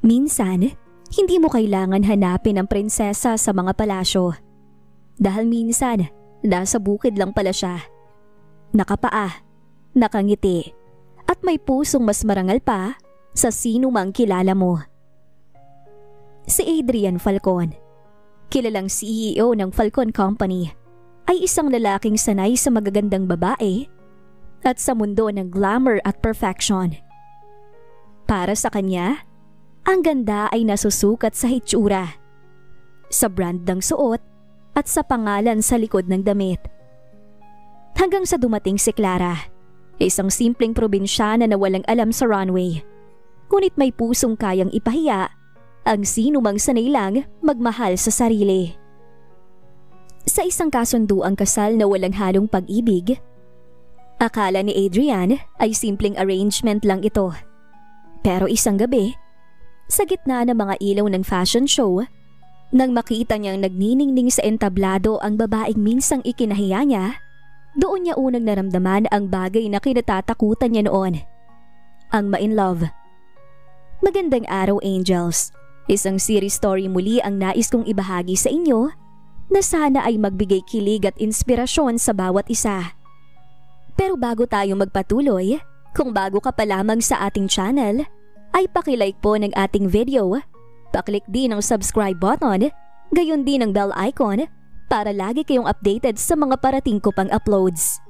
Minsan, hindi mo kailangan hanapin ang prinsesa sa mga palasyo. Dahil minsan, nasa bukid lang pala siya. Nakapaa, nakangiti, at may pusong mas marangal pa sa sino mang kilala mo. Si Adrian Falcon, kilalang CEO ng Falcon Company, ay isang lalaking sanay sa magagandang babae at sa mundo ng glamour at perfection. Para sa kanya, ang ganda ay nasusukat sa hitsura, sa brand ng suot at sa pangalan sa likod ng damit. Hanggang sa dumating si Clara, isang simpleng probinsyana na walang alam sa runway. Ngunit may pusong kayang ipahiya ang sino mang sanay lang magmahal sa sarili. Sa isang kasunduang kasal na walang halong pag-ibig, akala ni Adrian ay simpleng arrangement lang ito. Pero isang gabi, sa gitna ng mga ilaw ng fashion show, nang makita niyang nagniningning sa entablado ang babaeng minsang ikinahiya niya, doon niya unang naramdaman ang bagay na kinatatakutan niya noon. Ang ma-in love. Magandang araw, Angels. Isang series story muli ang nais kong ibahagi sa inyo na sana ay magbigay kilig at inspirasyon sa bawat isa. Pero bago tayo magpatuloy, kung bago ka pa lamang sa ating channel, ay pakilike po ng ating video, paklik din ang subscribe button, gayon din ang bell icon para lagi kayong updated sa mga parating ko pang uploads.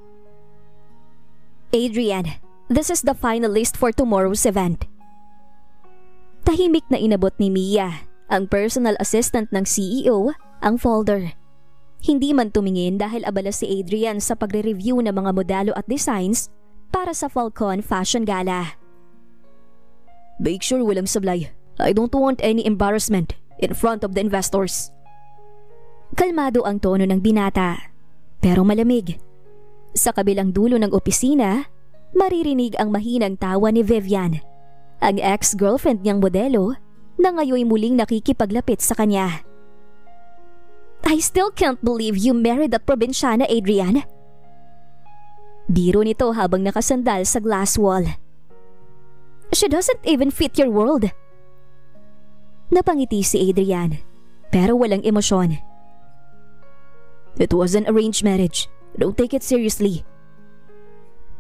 Adrian, this is the final list for tomorrow's event. Tahimik na inabot ni Mia, ang personal assistant ng CEO, ang folder. Hindi man tumingin dahil abala si Adrian sa pagre-review ng mga modelo at designs para sa Falcon Fashion Gala. Make sure walang sablay. I don't want any embarrassment in front of the investors. Kalmado ang tono ng binata, pero malamig. Sa kabilang dulo ng opisina, maririnig ang mahinang tawa ni Vivian, ang ex-girlfriend niyang modelo na ngayon muling nakikipaglapit sa kanya. I still can't believe you married that probinsyana, Adrian. Biro nito habang nakasandal sa glass wall. She doesn't even fit your world. Napangiti si Adrian, pero walang emosyon. It was an arranged marriage. Don't take it seriously.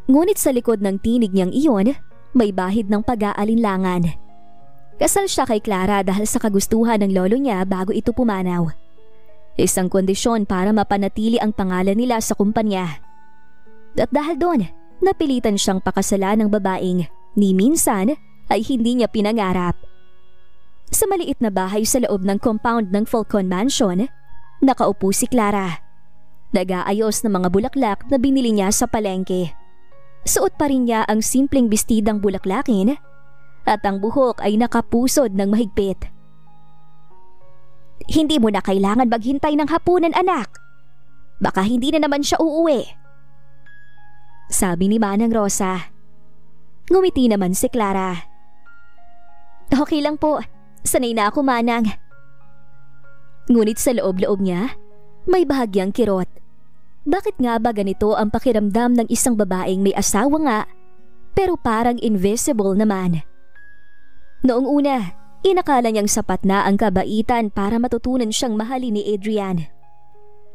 Ngunit sa likod ng tinig niyang iyon, may bahid ng pag-aalinlangan. Kasal siya kay Clara dahil sa kagustuhan ng lolo niya bago ito pumanaw. Isang kondisyon para mapanatili ang pangalan nila sa kumpanya. At dahil doon, napilitan siyang pakasalan ng babaeng ni minsan ay hindi niya pinangarap. Sa maliit na bahay sa loob ng compound ng Falcon Mansion, nakaupo si Clara. Nag-aayos ng mga bulaklak na binili niya sa palengke. Suot pa rin niya ang simpleng bestidang bulaklakin at ang buhok ay nakapusod ng mahigpit. Hindi mo na kailangan maghintay ng hapunan, anak. Baka hindi na naman siya uuwi. Sabi ni Manang Rosa. Ngumiti naman si Clara. Okay lang po. Sanay na ako, Manang. Ngunit sa loob-loob niya, may bahagyang kirot. Bakit nga ba ganito ang pakiramdam ng isang babaeng may asawa nga, pero parang invisible naman? Noong una, inakala niyang sapat na ang kabaitan para matutunan siyang mahalin ni Adrian.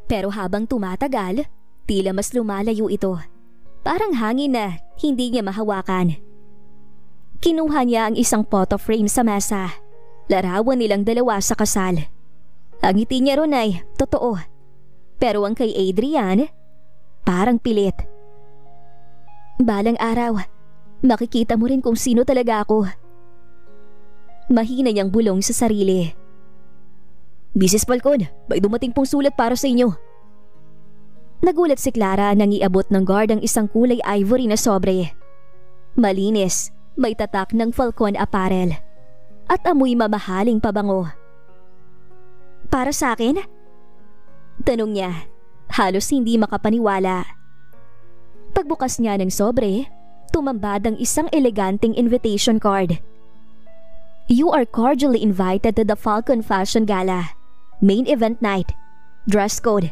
Pero habang tumatagal, tila mas lumalayo ito. Parang hangin na hindi niya mahawakan. Kinuha niya ang isang photo frame sa mesa. Larawan nilang dalawa sa kasal. Ang ngiti niya ron ay totoo. Pero ang kay Adrian, parang pilit. Balang araw, makikita mo rin kung sino talaga ako. Mahina niyang bulong sa sarili. Mrs. Falcon, may dumating pong sulat para sa inyo. Nagulat si Clara nang iabot ng guard ang isang kulay ivory na sobre. Malinis, may tatak ng Falcon Apparel at amoy mamahaling pabango. Para sa akin? Tanong niya, halos hindi makapaniwala. Pagbukas niya ng sobre, tumambad ang isang eleganteng invitation card. You are cordially invited to the Falcon Fashion Gala. Main event night. Dress code.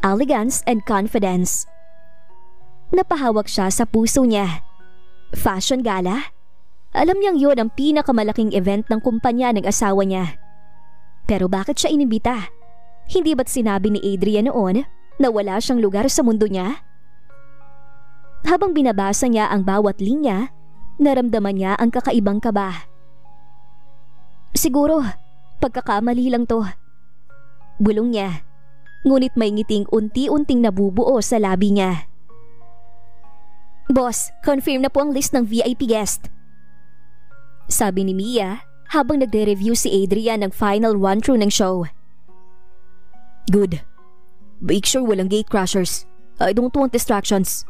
Elegance and confidence. Napahawak siya sa puso niya. Fashion Gala? Alam niyang yon ang pinakamalaking event ng kumpanya ng asawa niya. Pero bakit siya inimbita? Hindi ba't sinabi ni Adrian noon na wala siyang lugar sa mundo niya? Habang binabasa niya ang bawat linya, naramdaman niya ang kakaibang kaba. Siguro, pagkakamali lang to. Bulong niya, ngunit may ngiting unti-unting nabubuo sa labi niya. Boss, confirm na po ang list ng VIP guest. Sabi ni Mia habang nagre-review si Adrian ng final run-through ng show. Good. Make sure walang gate crashers. I don't want distractions.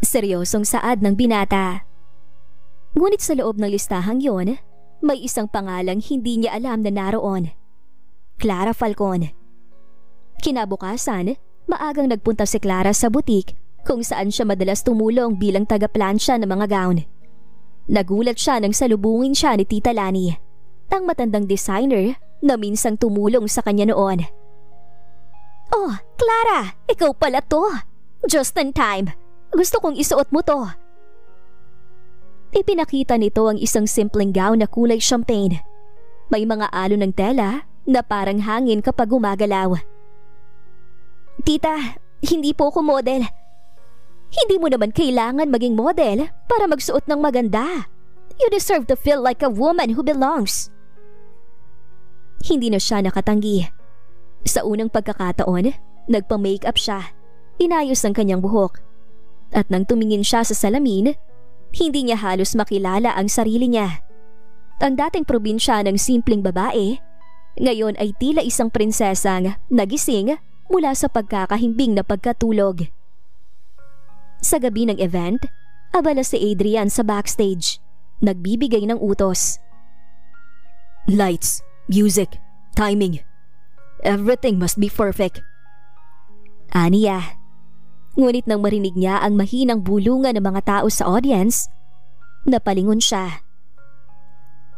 Seryosong saad ng binata. Ngunit sa loob ng listahang yon, may isang pangalang hindi niya alam na naroon. Clara Falcon. Kinabukasan, maagang nagpunta si Clara sa butik kung saan siya madalas tumulong bilang taga-plansya ng mga gown. Nagulat siya nang salubungin siya ni Tita Lani, ang matandang designer na minsang tumulong sa kanya noon. Oh, Clara! Ikaw pala to! Just in time! Gusto kong isuot mo to! Ipinakita nito ang isang simpleng gown na kulay champagne. May mga alon ng tela na parang hangin kapag gumagalaw. Tita, hindi po ako model. Hindi mo naman kailangan maging model para magsuot ng maganda. You deserve to feel like a woman who belongs. Hindi na siya nakatanggi. Sa unang pagkakataon, nagpa-makeup siya. Inayos ang kanyang buhok. At nang tumingin siya sa salamin, hindi niya halos makilala ang sarili niya. Ang dating probinsya ng simpleng babae, ngayon ay tila isang prinsesang nagising mula sa pagkakahimbing na pagkatulog. Sa gabi ng event, abala si Adrian sa backstage, nagbibigay ng utos. Lights, music, timing. Everything must be perfect. Aniya. Ngunit nang marinig niya ang mahinang bulungan ng mga tao sa audience, napalingon siya.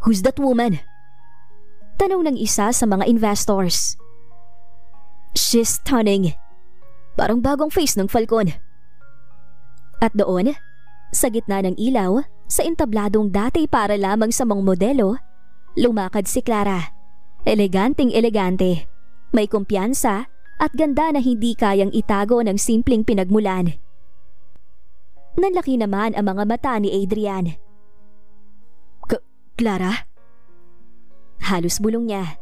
Who's that woman? Tanong ng isa sa mga investors. She's stunning. Parang bagong face ng Falcon. At doon, sa gitna ng ilaw, sa entabladong dati para lamang sa mga modelo, lumakad si Clara. Eleganteng-elegante, may kumpiyansa at ganda na hindi kayang itago ng simpleng pinagmulan. Nanlaki naman ang mga mata ni Adrian. Clara? Halos bulong niya.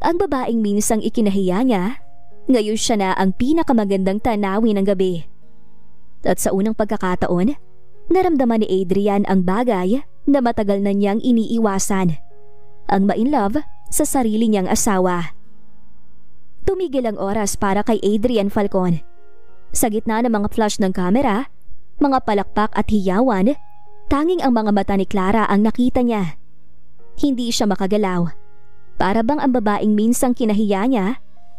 Ang babaeng minsang ikinahiya niya, ngayon siya na ang pinakamagandang tanawin ng gabi. At sa unang pagkakataon, naramdaman ni Adrian ang bagay na matagal na niyang iniiwasan. Ang ma-inlove sa sarili niyang asawa. Tumigil ang oras para kay Adrian Falcon. Sa gitna ng mga flash ng kamera, mga palakpak at hiyawan, tanging ang mga mata ni Clara ang nakita niya. Hindi siya makagalaw. Para bang ang babaeng minsang kinahiya niya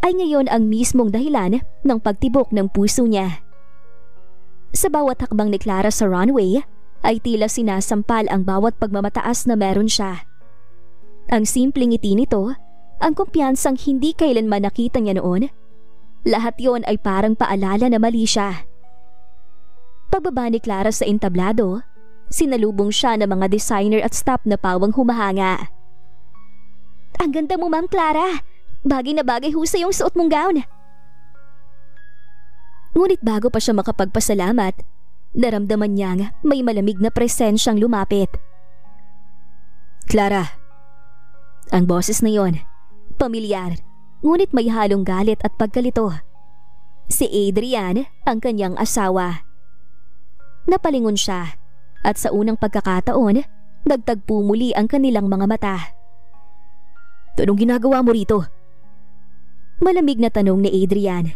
ay ngayon ang mismong dahilan ng pagtibok ng puso niya. Sa bawat hakbang ni Clara sa runway ay tila sinasampal ang bawat pagmamataas na meron siya. Ang simpleng ngiti nito, ang kumpiyansang hindi kailanman nakita niya noon, lahat yon ay parang paalala na mali siya. Pagbaba ni Clara sa entablado, sinalubong siya ng mga designer at staff na pawang humahanga. Ang ganda mo, Ma'am Clara! Bagay na bagay ho sa iyong suot mong gown! Ngunit bago pa siya makapagpasalamat, naramdaman niyang may malamig na presensyang lumapit. Clara. Ang boses na yon, pamilyar, ngunit may halong galit at pagkalito. Si Adrian, ang kanyang asawa. Napalingon siya at sa unang pagkakataon, nagtagpo muli ang kanilang mga mata. Anong ginagawa mo rito? Malamig na tanong ni Adrian.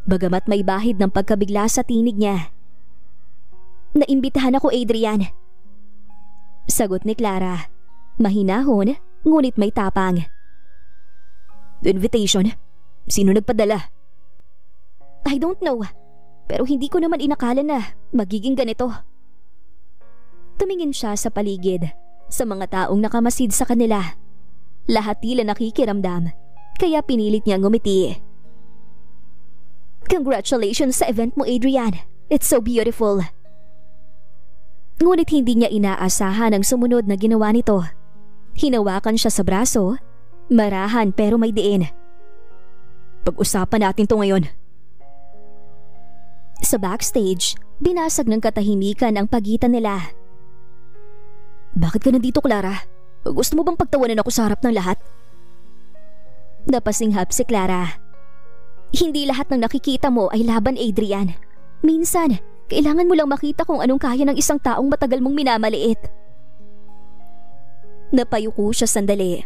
Bagamat may bahid ng pagkabigla sa tinig niya. Naimbitahan ako, Adrian. Sagot ni Clara. Mahinahon, ngunit may tapang. Invitation? Sino nagpadala? I don't know, pero hindi ko naman inakala na magiging ganito. Tumingin siya sa paligid, sa mga taong nakamasid sa kanila. Lahat tila nakikiramdam, kaya pinilit niyang ngumiti. Congratulations sa event mo, Adrian. It's so beautiful. Ngunit hindi niya inaasahan ang sumunod na ginawa nito. Hinawakan siya sa braso, marahan pero may diin. Pag-usapan natin to ngayon. Sa backstage, binasag ng katahimikan ang pagitan nila. Bakit ka nandito, Clara? Gusto mo bang pagtawanan ako sa harap ng lahat? Napasinghap si Clara. Hindi lahat ng nakikita mo ay laban, Adrian. Minsan, kailangan mo lang makita kung anong kaya ng isang taong matagal mong minamaliit. Napayuko siya sandali.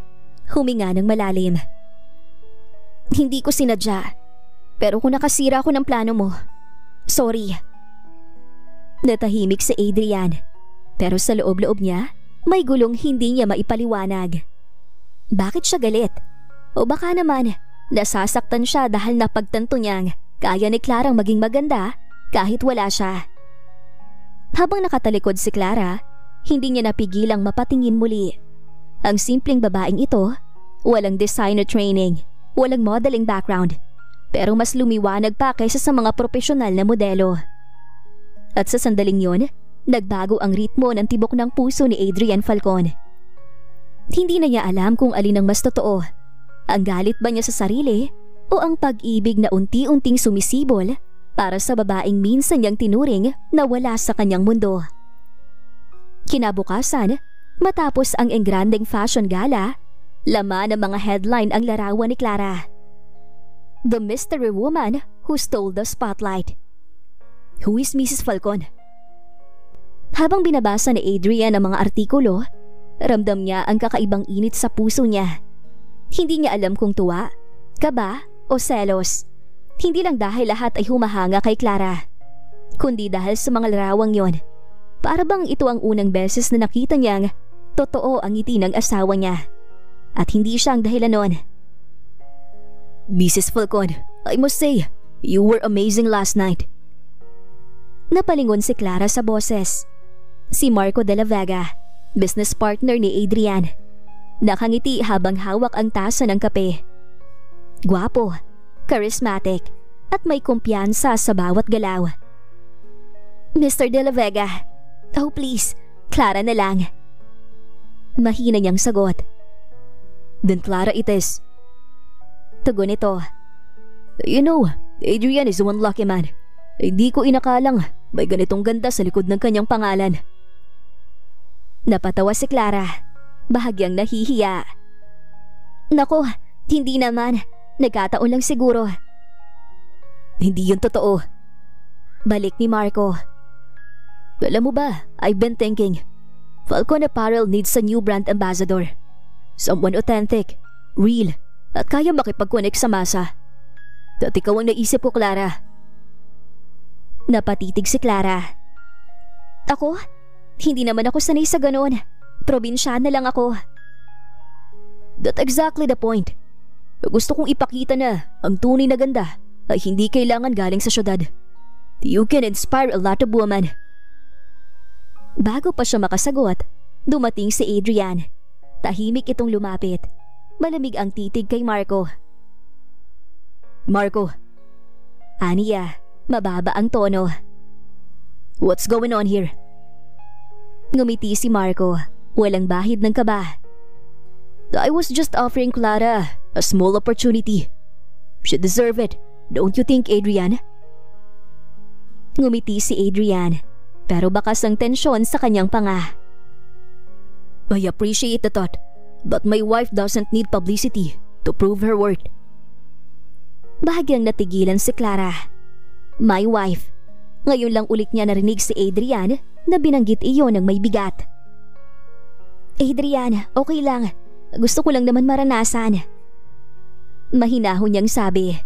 Huminga ng malalim. Hindi ko sinadya. Pero kung nakasira ako ng plano mo, sorry. Natahimik si Adrian. Pero sa loob-loob niya, may gulong hindi niya maipaliwanag. Bakit siya galit? O baka naman, nasasaktan siya dahil napagtanto niyang kaya ni Clarang maging maganda kahit wala siya. Habang nakatalikod si Clara, hindi niya napigilang mapatingin muli. Ang simpleng babaeng ito, walang designer training, walang modeling background, pero mas lumiwanag pa kaysa sa mga profesional na modelo. At sa sandaling yon, nagbago ang ritmo ng tibok ng puso ni Adrian Falcon. Hindi na niya alam kung alin ang mas totoo, ang galit ba niya sa sarili o ang pag-ibig na unti-unting sumisibol para sa babaeng minsan niyang tinuring na wala sa kanyang mundo. Kinabukasan, matapos ang engrandeng fashion gala, laman ng mga headline ang larawan ni Clara. The mystery woman who stole the spotlight. Who is Mrs. Falcon? Habang binabasa ni Adrian ang mga artikulo, ramdam niya ang kakaibang init sa puso niya. Hindi niya alam kung tuwa, kaba o selos. Hindi lang dahil lahat ay humahanga kay Clara, kundi dahil sa mga larawang yon. Para bang ito ang unang beses na nakita niyang totoo ang ngiti ng asawa niya. At hindi siya ang dahilan nun. Mrs. Falcon, I must say, you were amazing last night. Napalingon si Clara sa boses. Si Marco de la Vega, business partner ni Adrian. Nakangiti habang hawak ang tasa ng kape. Gwapo, charismatic, at may kumpiyansa sa bawat galaw. Mr. de la Vega, oh please, Clara na lang. Mahina niyang sagot. Then Clara it is. Tugon ito. You know, Adrian is one lucky man. Hindi ko inakalang may ganitong ganda sa likod ng kanyang pangalan. Napatawa si Clara, bahagyang nahihiya. Nako, hindi naman. Nagkataon lang siguro. Hindi yun totoo. Balik ni Marco. Alam mo ba, I've been thinking, Falcon Apparel needs a new brand ambassador. Someone authentic, real, at kaya makipag-connect sa masa. At ikaw ang naisip ko, Clara. Napatitig si Clara. Ako? Hindi naman ako sanay sa ganon. Probinsyana lang ako. That's exactly the point. Gusto kong ipakita na ang tunay na ganda ay hindi kailangan galing sa syudad. You can inspire a lot of women. Bago pa siya makasagot, dumating si Adrian. Tahimik itong lumapit. Malamig ang titig kay Marco. Marco. Aniya, mababa ang tono. What's going on here? Ngumiti si Marco, walang bahid ng kaba. I was just offering Clara a small opportunity. She deserve it, don't you think, Adrian? Ngumiti si Adrian, pero bakas ang tensyon sa kanyang panga. I appreciate the thought, but my wife doesn't need publicity to prove her worth. Bahagyang natigilan si Clara. My wife. Ngayon lang ulit niya narinig si Adrian na binanggit iyon ng may bigat. Adrian, okay lang. Gusto ko lang naman maranasan. Mahinahon niyang sabi.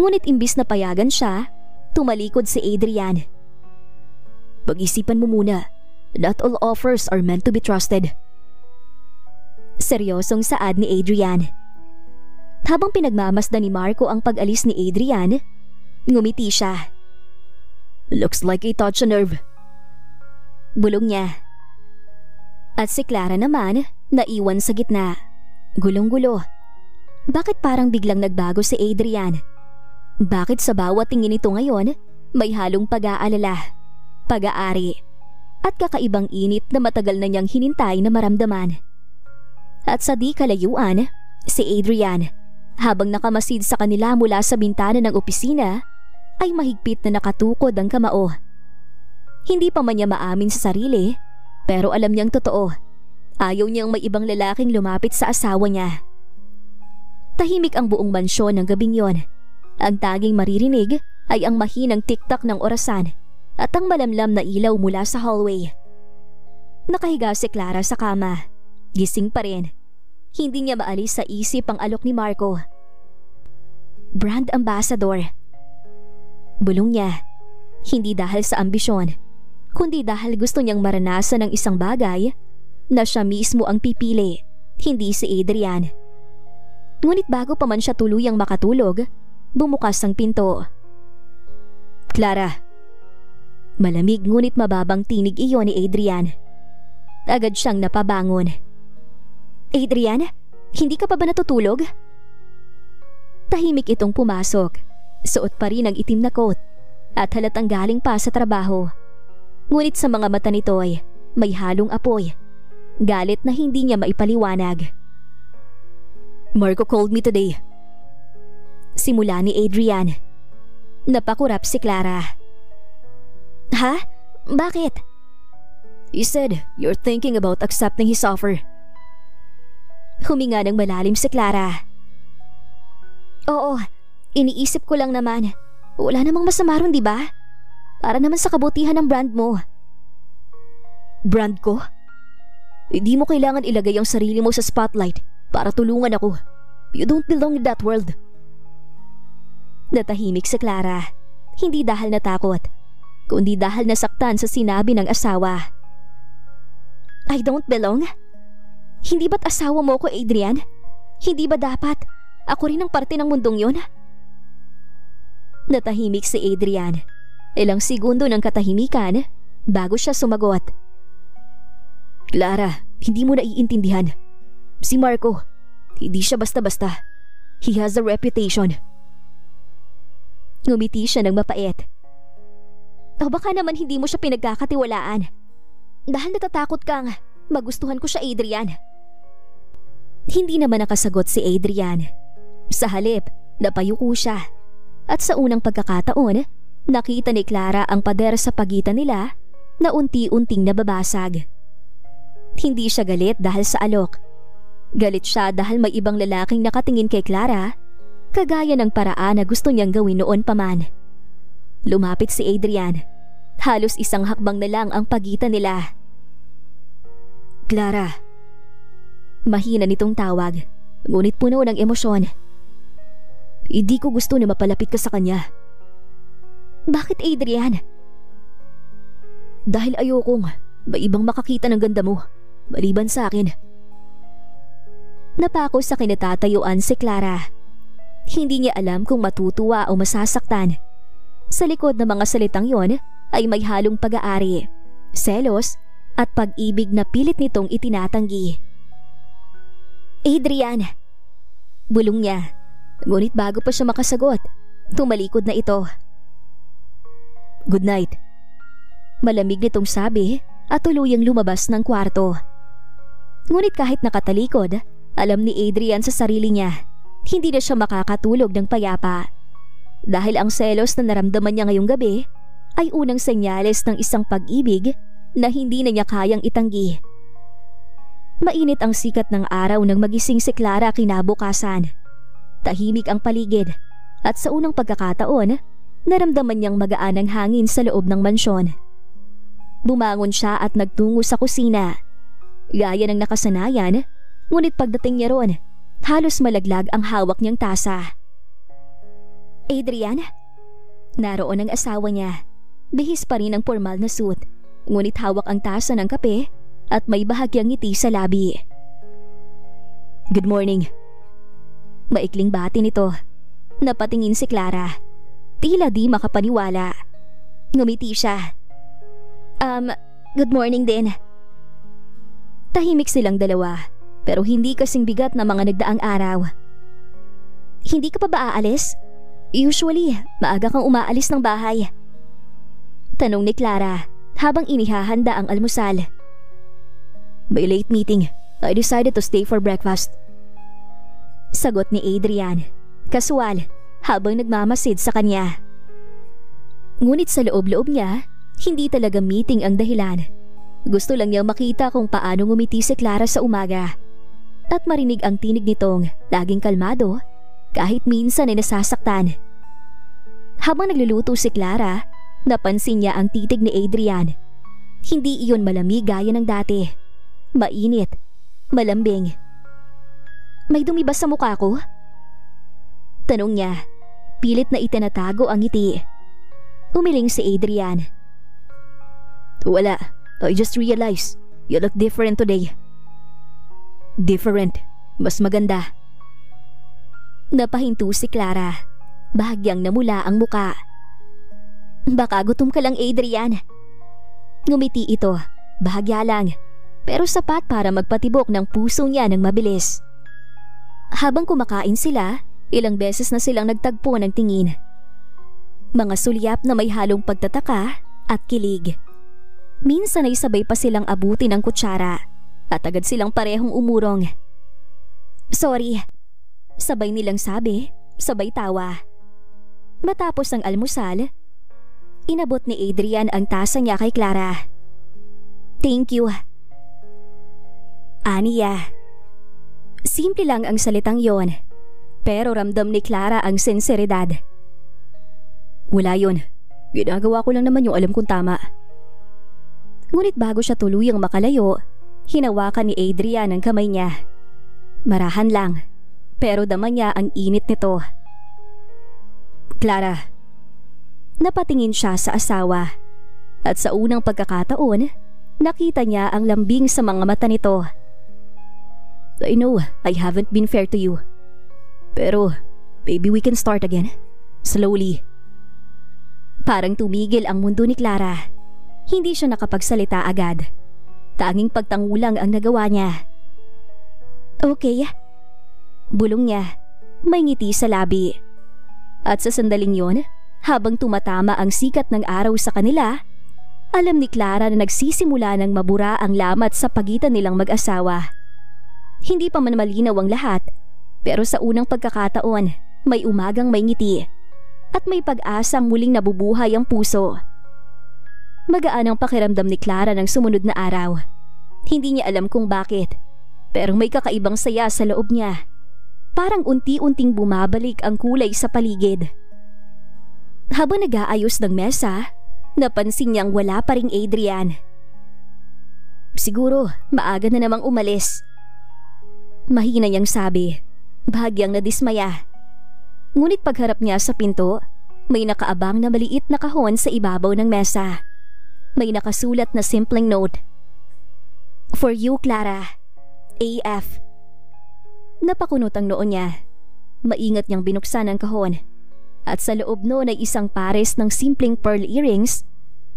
Ngunit imbis na payagan siya, tumalikod si Adrian. Pag-isipan mo muna. Not all offers are meant to be trusted. Seryosong saad ni Adrian. Habang pinagmamasdan ni Marco ang pag-alis ni Adrian, ngumiti siya. Looks like he touched a nerve. Bulong niya. At si Clara naman, naiwan sa gitna. Gulong-gulo. Bakit parang biglang nagbago si Adrian? Bakit sa bawat tingin nito ngayon, may halong pag-aalala, pag-aari, at kakaibang init na matagal na niyang hinintay na maramdaman. At sa di kalayuan, si Adrian, habang nakamasid sa kanila mula sa bintana ng opisina, ay mahigpit na nakatukod ang kamao. Hindi pa man niya maamin sa sarili, pero alam niyang totoo. Ayaw niyang may ibang lalaking lumapit sa asawa niya. Tahimik ang buong mansyon ng gabing yon. Ang tanging maririnig ay ang mahinang tiktak ng orasan at ang malamlam na ilaw mula sa hallway. Nakahiga si Clara sa kama. Gising pa rin. Hindi niya maalis sa isip ang alok ni Marco. Brand ambassador. Bulong niya. Hindi dahil sa ambisyon, kundi dahil gusto niyang maranasan ng isang bagay na siya mismo ang pipili, hindi si Adrian. Ngunit bago pa man siya tuluyang makatulog, bumukas ang pinto. Clara. Malamig ngunit mababang tinig iyon ni Adrian. Agad siyang napabangon. Adrian, hindi ka pa ba natutulog? Tahimik itong pumasok. Suot pa rin ang itim na coat at halatang galing pa sa trabaho. Ngunit sa mga mata nito'y may halong apoy. Galit na hindi niya maipaliwanag. Marco called me today. Simula ni Adrian. Napakurap si Clara. Ha? Bakit? He said you're thinking about accepting his offer. Huminga ng malalim si Clara. Oo, iniisip ko lang naman. Wala namang masama ron, di ba? Para naman sa kabutihan ng brand mo. Brand ko? Hindi mo kailangan ilagay ang sarili mo sa spotlight para tulungan ako. You don't belong in that world. Natahimik si Clara. Hindi dahil natakot, kundi dahil nasaktan sa sinabi ng asawa. I don't belong? Hindi ba't asawa mo ko, Adrian? Hindi ba dapat ako rin ang parte ng mundong yon? Natahimik si Adrian. Ilang segundo ng katahimikan bago siya sumagot. Clara, hindi mo naiintindihan. Si Marco, hindi siya basta-basta. He has a reputation. Ngumiti siya ng mapait. O baka naman hindi mo siya pinagkakatiwalaan. Dahil natatakot kang magustuhan ko siya, Adrian. Hindi naman nakasagot si Adrian. Sa halip, napayuko siya. At sa unang pagkakataon, nakita ni Clara ang pader sa pagitan nila na unti-unting nababasag. Hindi siya galit dahil sa alok. Galit siya dahil may ibang lalaking nakatingin kay Clara, kagaya ng paraan na gusto niyang gawin noon pa man. Lumapit si Adrian. Halos isang hakbang na lang ang pagitan nila. Clara. Mahina nitong tawag, ngunit puno ng emosyon. Hindi ko gusto na mapalapit ka sa kanya. Bakit, Adrian? Dahil ayokong may ibang makakita ng ganda mo, maliban sa akin. Napako sa kinatatayuan si Clara. Hindi niya alam kung matutuwa o masasaktan. Sa likod ng mga salitang yon ay may halong pag-aari, selos at pag-ibig na pilit nitong itinatanggi. Adrian! Bulong niya. Ngunit bago pa siya makasagot, tumalikod na ito. Good night. Malamig nitong sabi at tuluyang lumabas ng kwarto. Ngunit kahit nakatalikod, alam ni Adrian sa sarili niya, hindi na siya makakatulog ng payapa. Dahil ang selos na naramdaman niya ngayong gabi ay unang senyales ng isang pag-ibig na hindi na niya kayang itanggi. Mainit ang sikat ng araw nang magising si Clara kinabukasan. Tahimik ang paligid at sa unang pagkakataon, naramdaman niyang magaan ang hangin sa loob ng mansyon. Bumangon siya at nagtungo sa kusina. Gaya ng nakasanayan, ngunit pagdating niya ron, halos malaglag ang hawak niyang tasa. Adrian? Naroon ang asawa niya. Bihis pa rin ang formal na suit, ngunit hawak ang tasa ng kape at may bahagyang ngiti sa labi. Good morning. Maikling bati nito. Napatingin si Clara. Tila di makapaniwala. Ngumiti siya. Good morning din. Tahimik silang dalawa, pero hindi kasing bigat na mga nagdaang araw. Hindi ka pa ba aalis? Usually, maaga kang umaalis ng bahay. Tanong ni Clara habang inihahanda ang almusal. By late meeting, I decided to stay for breakfast. Sagot ni Adrian, kasual, habang nagmamasid sa kanya. Ngunit sa loob-loob niya, hindi talaga meeting ang dahilan. Gusto lang niyang makita kung paano ngumiti si Clara sa umaga at marinig ang tinig nitong laging kalmado kahit minsan ay nasasaktan. Habang nagluluto si Clara, napansin niya ang titig ni Adrian. Hindi iyon malamig gaya ng dati. Mainit, malambing. May dumi ba sa mukha ko? Tanong niya, pilit na itinatago ang ngiti. Umiling si Adrian. Wala, I just realized you look different today. Different, mas maganda. Napahinto si Clara, bahagyang namula ang muka. Baka gutom ka lang, Adrian. Ngumiti ito, bahagya lang, pero sapat para magpatibok ng puso niya ng mabilis. Habang kumakain sila, ilang beses na silang nagtagpo ng tingin. Mga sulyap na may halong pagtataka at kilig. Minsan ay sabay pa silang abutin ng kutsara at agad silang parehong umurong. Sorry, sabay nilang sabi, sabay tawa. Matapos ang almusal, inabot ni Adrian ang tasa niya kay Clara. Thank you. Aniya. Simple lang ang salitang yon, pero ramdam ni Clara ang sinseridad. Wala yun. Ginagawa ko lang naman yung alam kong tama. Ngunit bago siya tuluyang makalayo, hinawakan ni Adrian ang kamay niya. Marahan lang, pero dama niya ang init nito. Clara. Napatingin siya sa asawa at sa unang pagkakataon, nakita niya ang lambing sa mga mata nito. I know I haven't been fair to you, pero maybe we can start again, slowly. Parang tumigil ang mundo ni Clara. Hindi siya nakapagsalita agad. Tanging pagtangulang ang nagawa niya. Okay. Bulong niya, may ngiti sa labi. At sa sandaling yon, habang tumatama ang sikat ng araw sa kanila, alam ni Clara na nagsisimula ng mabura ang lamat sa pagitan nilang mag-asawa. Hindi pa man malinaw ang lahat, pero sa unang pagkakataon, may umagang may ngiti at may pag-asang muling nabubuhay ang puso. Magaan ang pakiramdam ni Clara ng sumunod na araw. Hindi niya alam kung bakit, pero may kakaibang saya sa loob niya. Parang unti-unting bumabalik ang kulay sa paligid. Habang nag-aayos ng mesa, napansin niyang wala pa ring Adrian. Siguro maaga na namang umalis. Mahina niyang sabi, bahagyang nadismaya. Ngunit pagharap niya sa pinto, may nakaabang na maliit na kahon sa ibabaw ng mesa. May nakasulat na simpleng note. For you, Clara. AF. Napakunot ang noo niya. Maingat niyang binuksan ang kahon. At sa loob noon ay isang pares ng simpleng pearl earrings,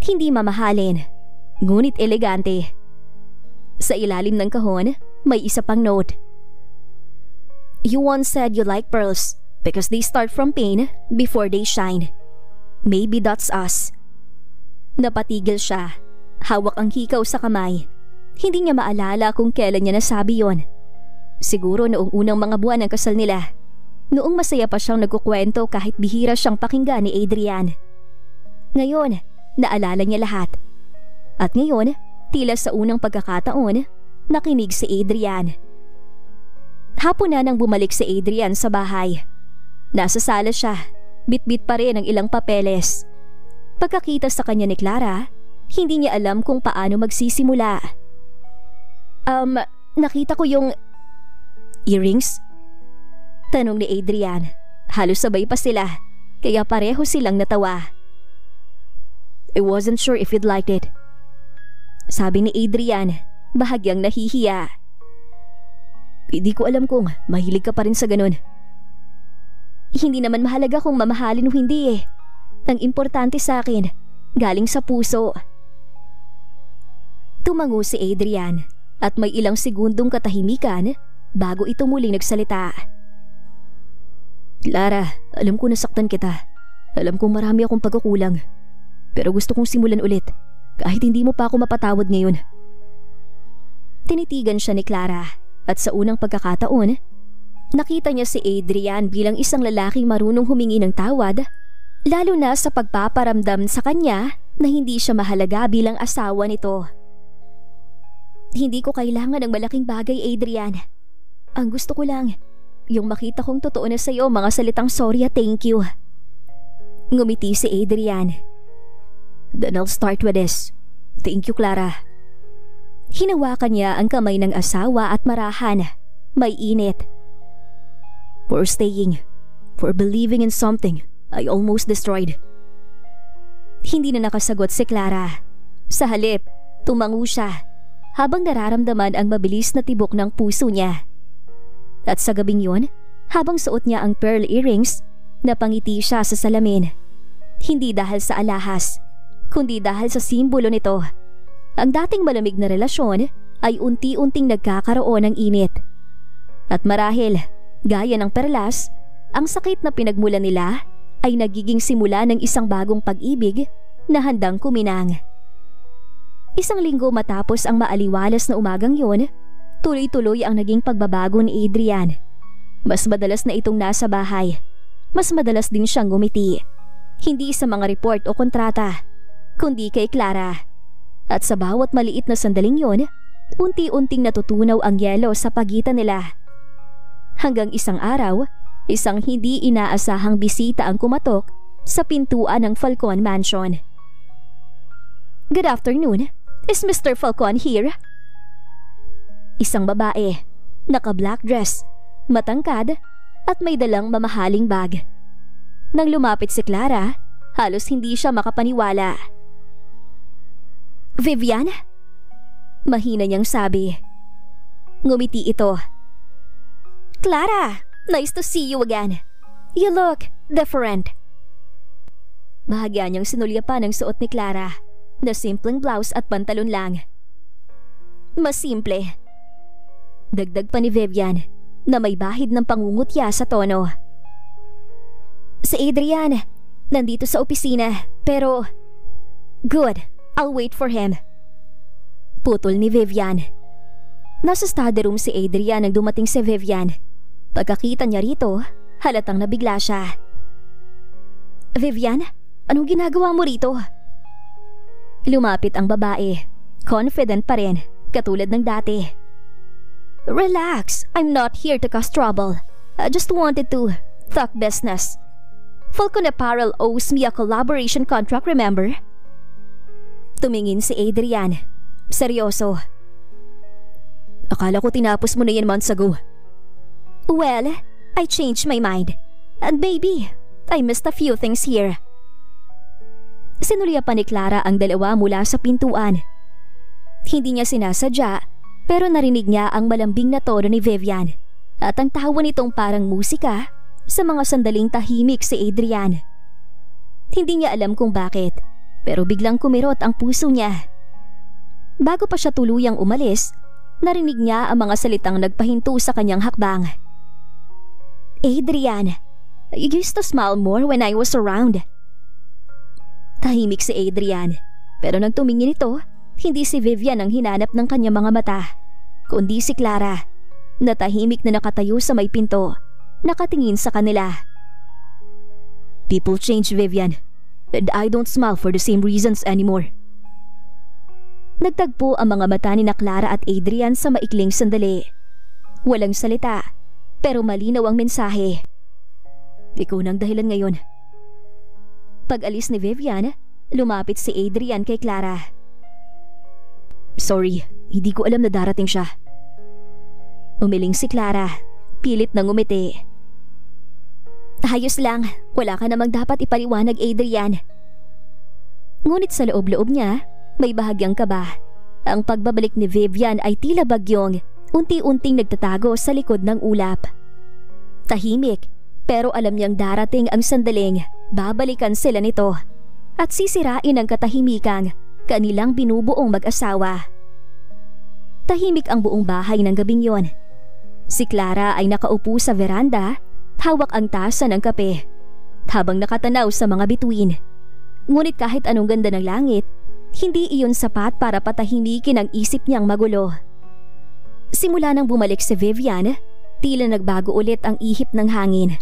hindi mamahalin, ngunit elegante. Sa ilalim ng kahon, may isa pang note. You once said you like pearls because they start from pain before they shine. Maybe that's us. Napatigil siya. Hawak ang hikaw sa kamay. Hindi niya maalala kung kailan niya nasabi yon. Siguro noong unang mga buwan ng kasal nila. Noong masaya pa siyang nagkukwento kahit bihira siyang pakinggan ni Adrian. Ngayon, naalala niya lahat. At ngayon, tila sa unang pagkakataon, nakinig si Adrian. Hapon na nang bumalik si Adrian sa bahay. Nasa sala siya, bit-bit pa rin ang ilang papeles. Pagkakita sa kanya ni Clara, hindi niya alam kung paano magsisimula. Nakita ko yung earrings? Tanong ni Adrian. Halos sabay pa sila, kaya pareho silang natawa. I wasn't sure if you'd liked it. Sabi ni Adrian, bahagyang nahihiya. Hindi ko alam kung mahilig ka pa rin sa ganun. Hindi naman mahalaga kung mamahalin o hindi eh. Ang importante sa akin, galing sa puso. Tumango si Adrian at may ilang segundong katahimikan bago ito muling nagsalita. Clara, alam ko nasaktan kita. Alam kong marami akong pagkukulang. Pero gusto kong simulan ulit. kahit hindi mo pa ako mapatawad ngayon. Tinitigan siya ni Clara at sa unang pagkakataon, nakita niya si Adrian bilang isang lalaking marunong humingi ng tawad, lalo na sa pagpaparamdam sa kanya na hindi siya mahalaga bilang asawa nito. Hindi ko kailangan ng malaking bagay, Adrian. Ang gusto ko lang, yung makita kong totoo na sa'yo mga salitang sorry at thank you. Ngumiti si Adrian. Then I'll start with this. Thank you, Clara. Hinawakan niya ang kamay ng asawa at marahan. May init. For staying, for believing in something I almost destroyed. Hindi na nakasagot si Clara. Sa halip, tumango siya habang nararamdaman ang mabilis na tibok ng puso niya. At sa gabing yun, habang suot niya ang pearl earrings, napangiti siya sa salamin. Hindi dahil sa alahas, kundi dahil sa simbolo nito. Ang dating malamig na relasyon ay unti-unting nagkakaroon ng init. At marahil, gaya ng perlas, ang sakit na pinagmulan nila ay nagiging simula ng isang bagong pag-ibig na handang kuminang. Isang linggo matapos ang maaliwalas na umagang yon, tuloy-tuloy ang naging pagbabago ni Adrian. Mas madalas na itong nasa bahay. Mas madalas din siyang ngumiti. Hindi sa mga report o kontrata, kundi kay Clara. At sa bawat maliit na sandaling yon, unti-unting natutunaw ang yelo sa pagitan nila. Hanggang isang araw, isang hindi inaasahang bisita ang kumatok sa pintuan ng Falcon Mansion. Good afternoon. Is Mr. Falcon here? Isang babae, naka-black dress, matangkad at may dalang mamahaling bag. Nang lumapit si Clara, halos hindi siya makapaniwala. Vivian? Mahina niyang sabi. Ngumiti ito. Clara, nice to see you again. You look different. Bahagya niyang sinulya pa ng suot ni Clara na simpleng blouse at pantalon lang. Mas simple. Dagdag pa ni Vivian na may bahid ng pangungutya sa tono. Si Adrian, nandito sa opisina pero... Good, I'll wait for him. Putol ni Vivian. Nasa study room si Adrian nang dumating si Vivian. Pagkakita niya rito, halatang nabigla siya. Vivian, anong ginagawa mo rito? Lumapit ang babae. Confident pa rin, katulad ng dati. Relax, I'm not here to cause trouble. I just wanted to talk business. Falcon Apparel owes me a collaboration contract, remember? Tumingin si Adrian. Seryoso. Akala ko tinapos mo na yan months ago. Well, I changed my mind. And maybe, I missed a few things here. Sinulya pa ni Clara ang dalawa mula sa pintuan. Hindi niya sinasadya, pero narinig niya ang malambing na tono ni Vivian at ang tawa nitong parang musika sa mga sandaling tahimik si Adrian. Hindi niya alam kung bakit, pero biglang kumirot ang puso niya. Bago pa siya tuluyang umalis, narinig niya ang mga salitang nagpahinto sa kanyang hakbang. Adrian, you used to smile more when I was around. Tahimik si Adrian, pero nang tumingin ito, hindi si Vivian ang hinanap ng kanyang mga mata, kundi si Clara, na tahimik na nakatayo sa may pinto, nakatingin sa kanila. People change, Vivian, and I don't smile for the same reasons anymore. Nagtagpo ang mga mata ni na Clara at Adrian sa maikling sandali. Walang salita, pero malinaw ang mensahe. Ikaw nang dahilan ngayon. Pag-alis ni Vivian, lumapit si Adrian kay Clara. Sorry, hindi ko alam na darating siya. Umiling si Clara, pilit na ngumiti. Ayos lang, wala ka namang dapat ipaliwanag, Adrian. Ngunit sa loob-loob niya, may bahagyang kaba. Ang pagbabalik ni Vivian ay tila bagyong unti-unting nagtatago sa likod ng ulap. Tahimik, pero alam niyang darating ang sandaling babalikan sila nito at sisirain ang katahimikang kanilang binubuong mag-asawa. Tahimik ang buong bahay ng gabing yon. Si Clara ay nakaupo sa veranda, hawak ang tasa ng kape, habang nakatanaw sa mga bituin. Ngunit kahit anong ganda ng langit, Hindi iyon sapat para patahimikin ang isip niyang magulo. Simula nang bumalik si Vivian, tila nagbago ulit ang ihip ng hangin.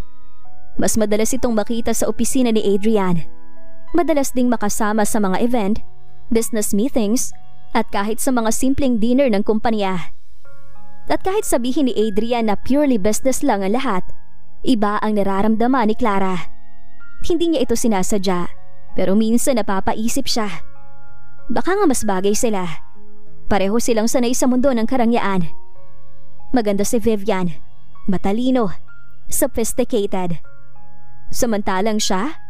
Mas madalas itong makita sa opisina ni Adrian. Madalas ding makasama sa mga event, business meetings, at kahit sa mga simpleng dinner ng kumpanya. At kahit sabihin ni Adrian na purely business lang ang lahat, iba ang nararamdaman ni Clara. Hindi niya ito sinasadya, pero minsan napapaisip siya. Baka nga mas bagay sila. Pareho silang sanay sa mundo ng karangyaan. Maganda si Vivian, matalino, sophisticated. Samantalang siya,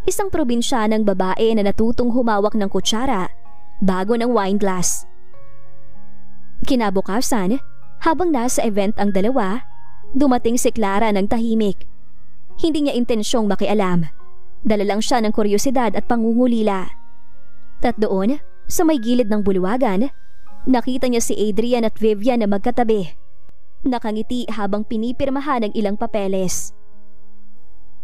isang probinsyanang babae na natutong humawak ng kutsara bago ng wine glass. Kinabukasan, habang nasa event ang dalawa, dumating si Clara ng tahimik. Hindi niya intensyong makialam. Dala lang siya ng kuryosidad at pangungulila. At doon, sa may gilid ng bulwagan, nakita niya si Adrian at Vivian na magkatabi. Nakangiti habang pinipirmahan ng ilang papeles.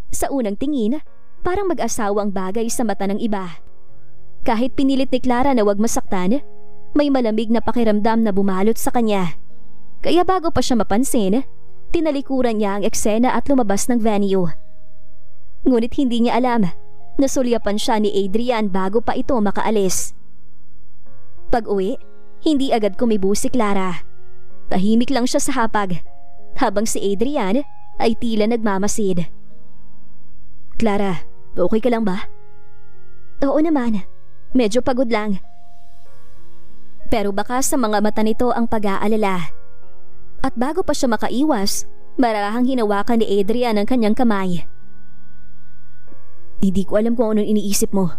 Sa unang tingin, parang mag-asawang bagay sa mata ng iba. Kahit pinilit ni Clara na wag masaktan, may malamig na pakiramdam na bumalot sa kanya. Kaya bago pa siya mapansin, tinalikuran niya ang eksena at lumabas ng venue. Ngunit hindi niya alam, nasulyapan siya ni Adrian bago pa ito makaalis. Pag-uwi, hindi agad kumibo si Clara. Tahimik lang siya sa hapag, habang si Adrian ay tila nagmamasid. Clara, okay ka lang ba? Oo naman, medyo pagod lang. Pero baka sa mga mata nito ang pag-aalala. At bago pa siya makaiwas, marahang hinawakan ni Adrian ang kanyang kamay. Hindi ko alam kung anong iniisip mo,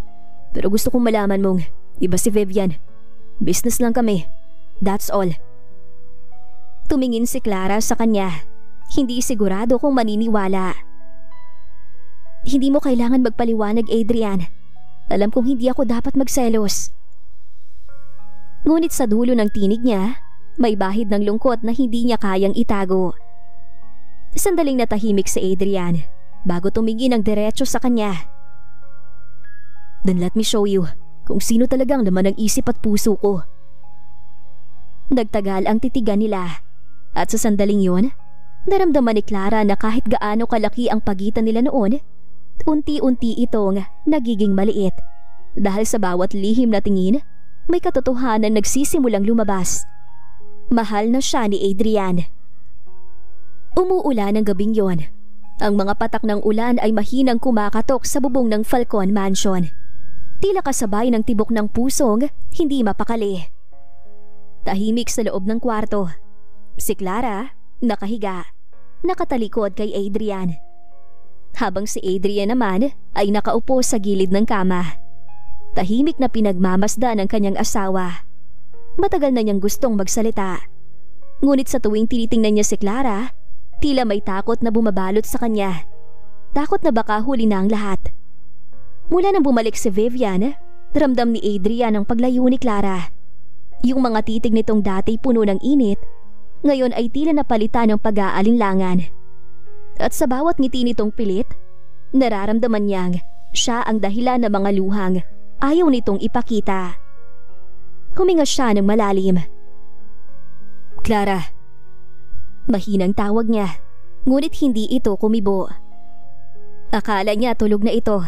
pero gusto kong malaman mong iba si Vivian. Business lang kami. That's all. Tumingin si Clara sa kanya, hindi sigurado kung maniniwala. Hindi mo kailangan magpaliwanag, Adrian. Alam kong hindi ako dapat magselos. Ngunit sa dulo ng tinig niya, may bahid ng lungkot na hindi niya kayang itago. Sandaling natahimik si Adrian bago tumingin ng diretso sa kanya. Then let me show you kung sino talagang laman ng isip at puso ko. Nagtagal ang titigan nila at sa sandaling yun, naramdaman ni Clara na kahit gaano kalaki ang pagitan nila noon, unti-unti itong nagiging maliit dahil sa bawat lihim na tingin, may katotohanan nagsisimulang lumabas. Mahal na siya ni Adrian. Umuulan ng gabing yon. Ang mga patak ng ulan ay mahinang kumakatok sa bubong ng Falcon Mansion. Tila kasabay ng tibok ng pusong hindi mapakali. Tahimik sa loob ng kwarto. Si Clara, nakahiga, nakatalikod kay Adrian. Habang si Adrian naman ay nakaupo sa gilid ng kama. Tahimik na pinagmamasdan ng kanyang asawa. Matagal na niyang gustong magsalita. Ngunit sa tuwing tinitingnan niya si Clara, tila may takot na bumabalot sa kanya. Takot na baka huli na ang lahat. Mula nang bumalik si Vivian, ramdam ni Adrian ang paglayo ni Clara. Yung mga titig nitong dati puno ng init, ngayon ay tila napalitan ng pag-aalinlangan. At sa bawat ngiti nitong pilit, nararamdaman niyang siya ang dahilan ng mga luhang ayaw nitong ipakita. Huminga siya ng malalim. Clara. Mahinang tawag niya, ngunit hindi ito kumibo. Akala niya tulog na ito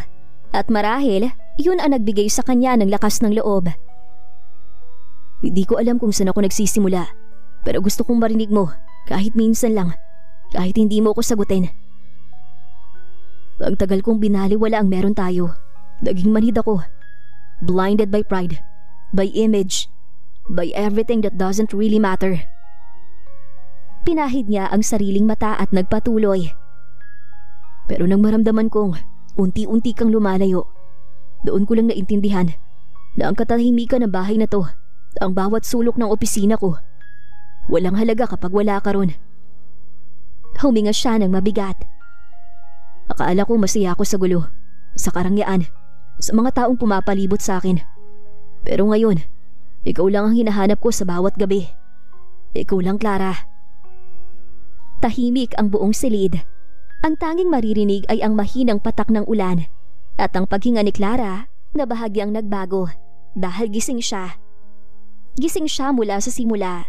at marahil yun ang nagbigay sa kanya ng lakas ng loob. Hindi ko alam kung saan ako nagsisimula, pero gusto kong marinig mo kahit minsan lang, kahit hindi mo ako sagutin. Ang tagal kong binaliwala ang meron tayo. Naging manhid ako. Blinded by pride, by image, by everything that doesn't really matter. Pinahid niya ang sariling mata at nagpatuloy. Pero nang maramdaman kong unti-unti kang lumalayo, doon ko lang naintindihan na ang katahimikan ng bahay na to, ang bawat sulok ng opisina ko, walang halaga kapag wala ka ron. Huminga siya ng mabigat. Akala ko masaya ako sa gulo, sa karangyaan, sa mga taong pumapalibot sa akin. Pero ngayon, ikaw lang ang hinahanap ko sa bawat gabi. Ikaw lang, Clara. Tahimik ang buong silid. Ang tanging maririnig ay ang mahinang patak ng ulan at ang paghinga ni Clara na bahagyang nagbago. dahil gising siya. Gising siya mula sa simula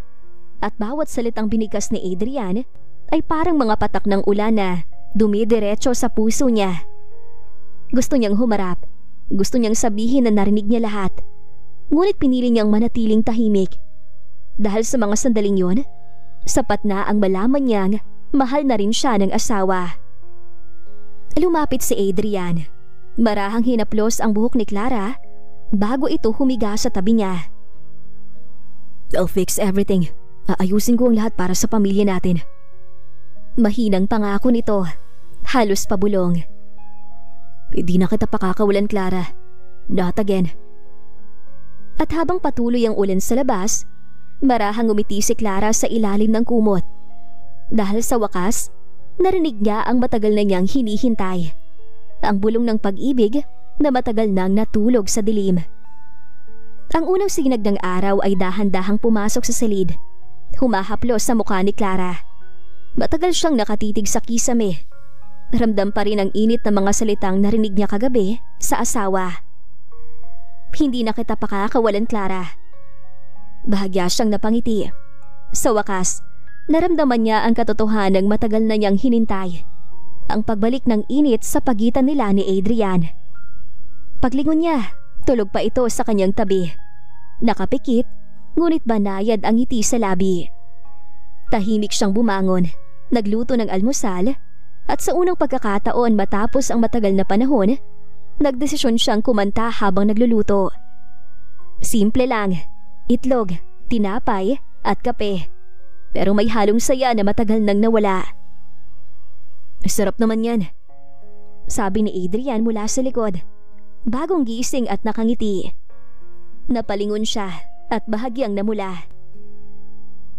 at bawat salitang binigas ni Adrian ay parang mga patak ng ulan na dumidiretso sa puso niya. Gusto niyang humarap, gusto niyang sabihin na narinig niya lahat, ngunit pinili niyang manatiling tahimik. Dahil sa mga sandaling yon, sapat na ang malaman niyang mahal na rin siya ng asawa. Lumapit si Adrian. Marahang hinaplos ang buhok ni Clara bago ito humiga sa tabi niya. I'll fix everything. Aayusin ko ang lahat para sa pamilya natin. Mahinang pangako nito, halos pabulong. Hindi na kita pakakawalan, Clara. Not again. At habang patuloy ang ulan sa labas, marahang umiti si Clara sa ilalim ng kumot. Dahil sa wakas, narinig niya ang matagal na niyang hinihintay. Ang bulong ng pag-ibig na matagal nang natulog sa dilim. Ang unang sinag ng araw ay dahan-dahang pumasok sa silid. Humahaplos sa mukha ni Clara. Matagal siyang nakatitig sa kisame. Ramdam pa rin ang init ng mga salitang narinig niya kagabi sa asawa. Hindi na kita pakakawalan, Clara. Bahagya siyang napangiti. Sa wakas, naramdaman niya ang katotohanang matagal na niyang hinintay. Ang pagbalik ng init sa pagitan nila ni Adrian. Paglingon niya, tulog pa ito sa kanyang tabi. Nakapikit, ngunit banayad ang ngiti sa labi. Tahimik siyang bumangon, nagluto ng almusal, at sa unang pagkakataon matapos ang matagal na panahon, nagdesisyon siyang kumanta habang nagluluto. Simple lang, itlog, tinapay at kape. Pero may halong saya na matagal nang nawala. Sarap naman yan, sabi ni Adrian mula sa likod, bagong gising at nakangiti. Napalingon siya at bahagyang namula.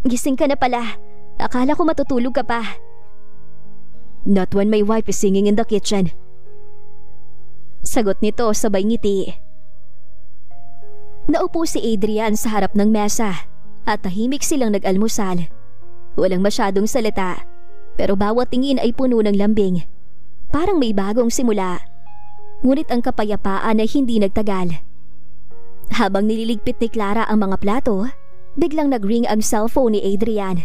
Gising ka na pala, akala ko matutulog ka pa. Not when my wife is singing in the kitchen. Sagot nito sabay ngiti. Naupo si Adrian sa harap ng mesa at tahimik silang nag-almusal. Walang masyadong salita, pero bawat tingin ay puno ng lambing. Parang may bagong simula. Ngunit ang kapayapaan ay hindi nagtagal. Habang nililigpit ni Clara ang mga plato, biglang nag-ring ang cellphone ni Adrian.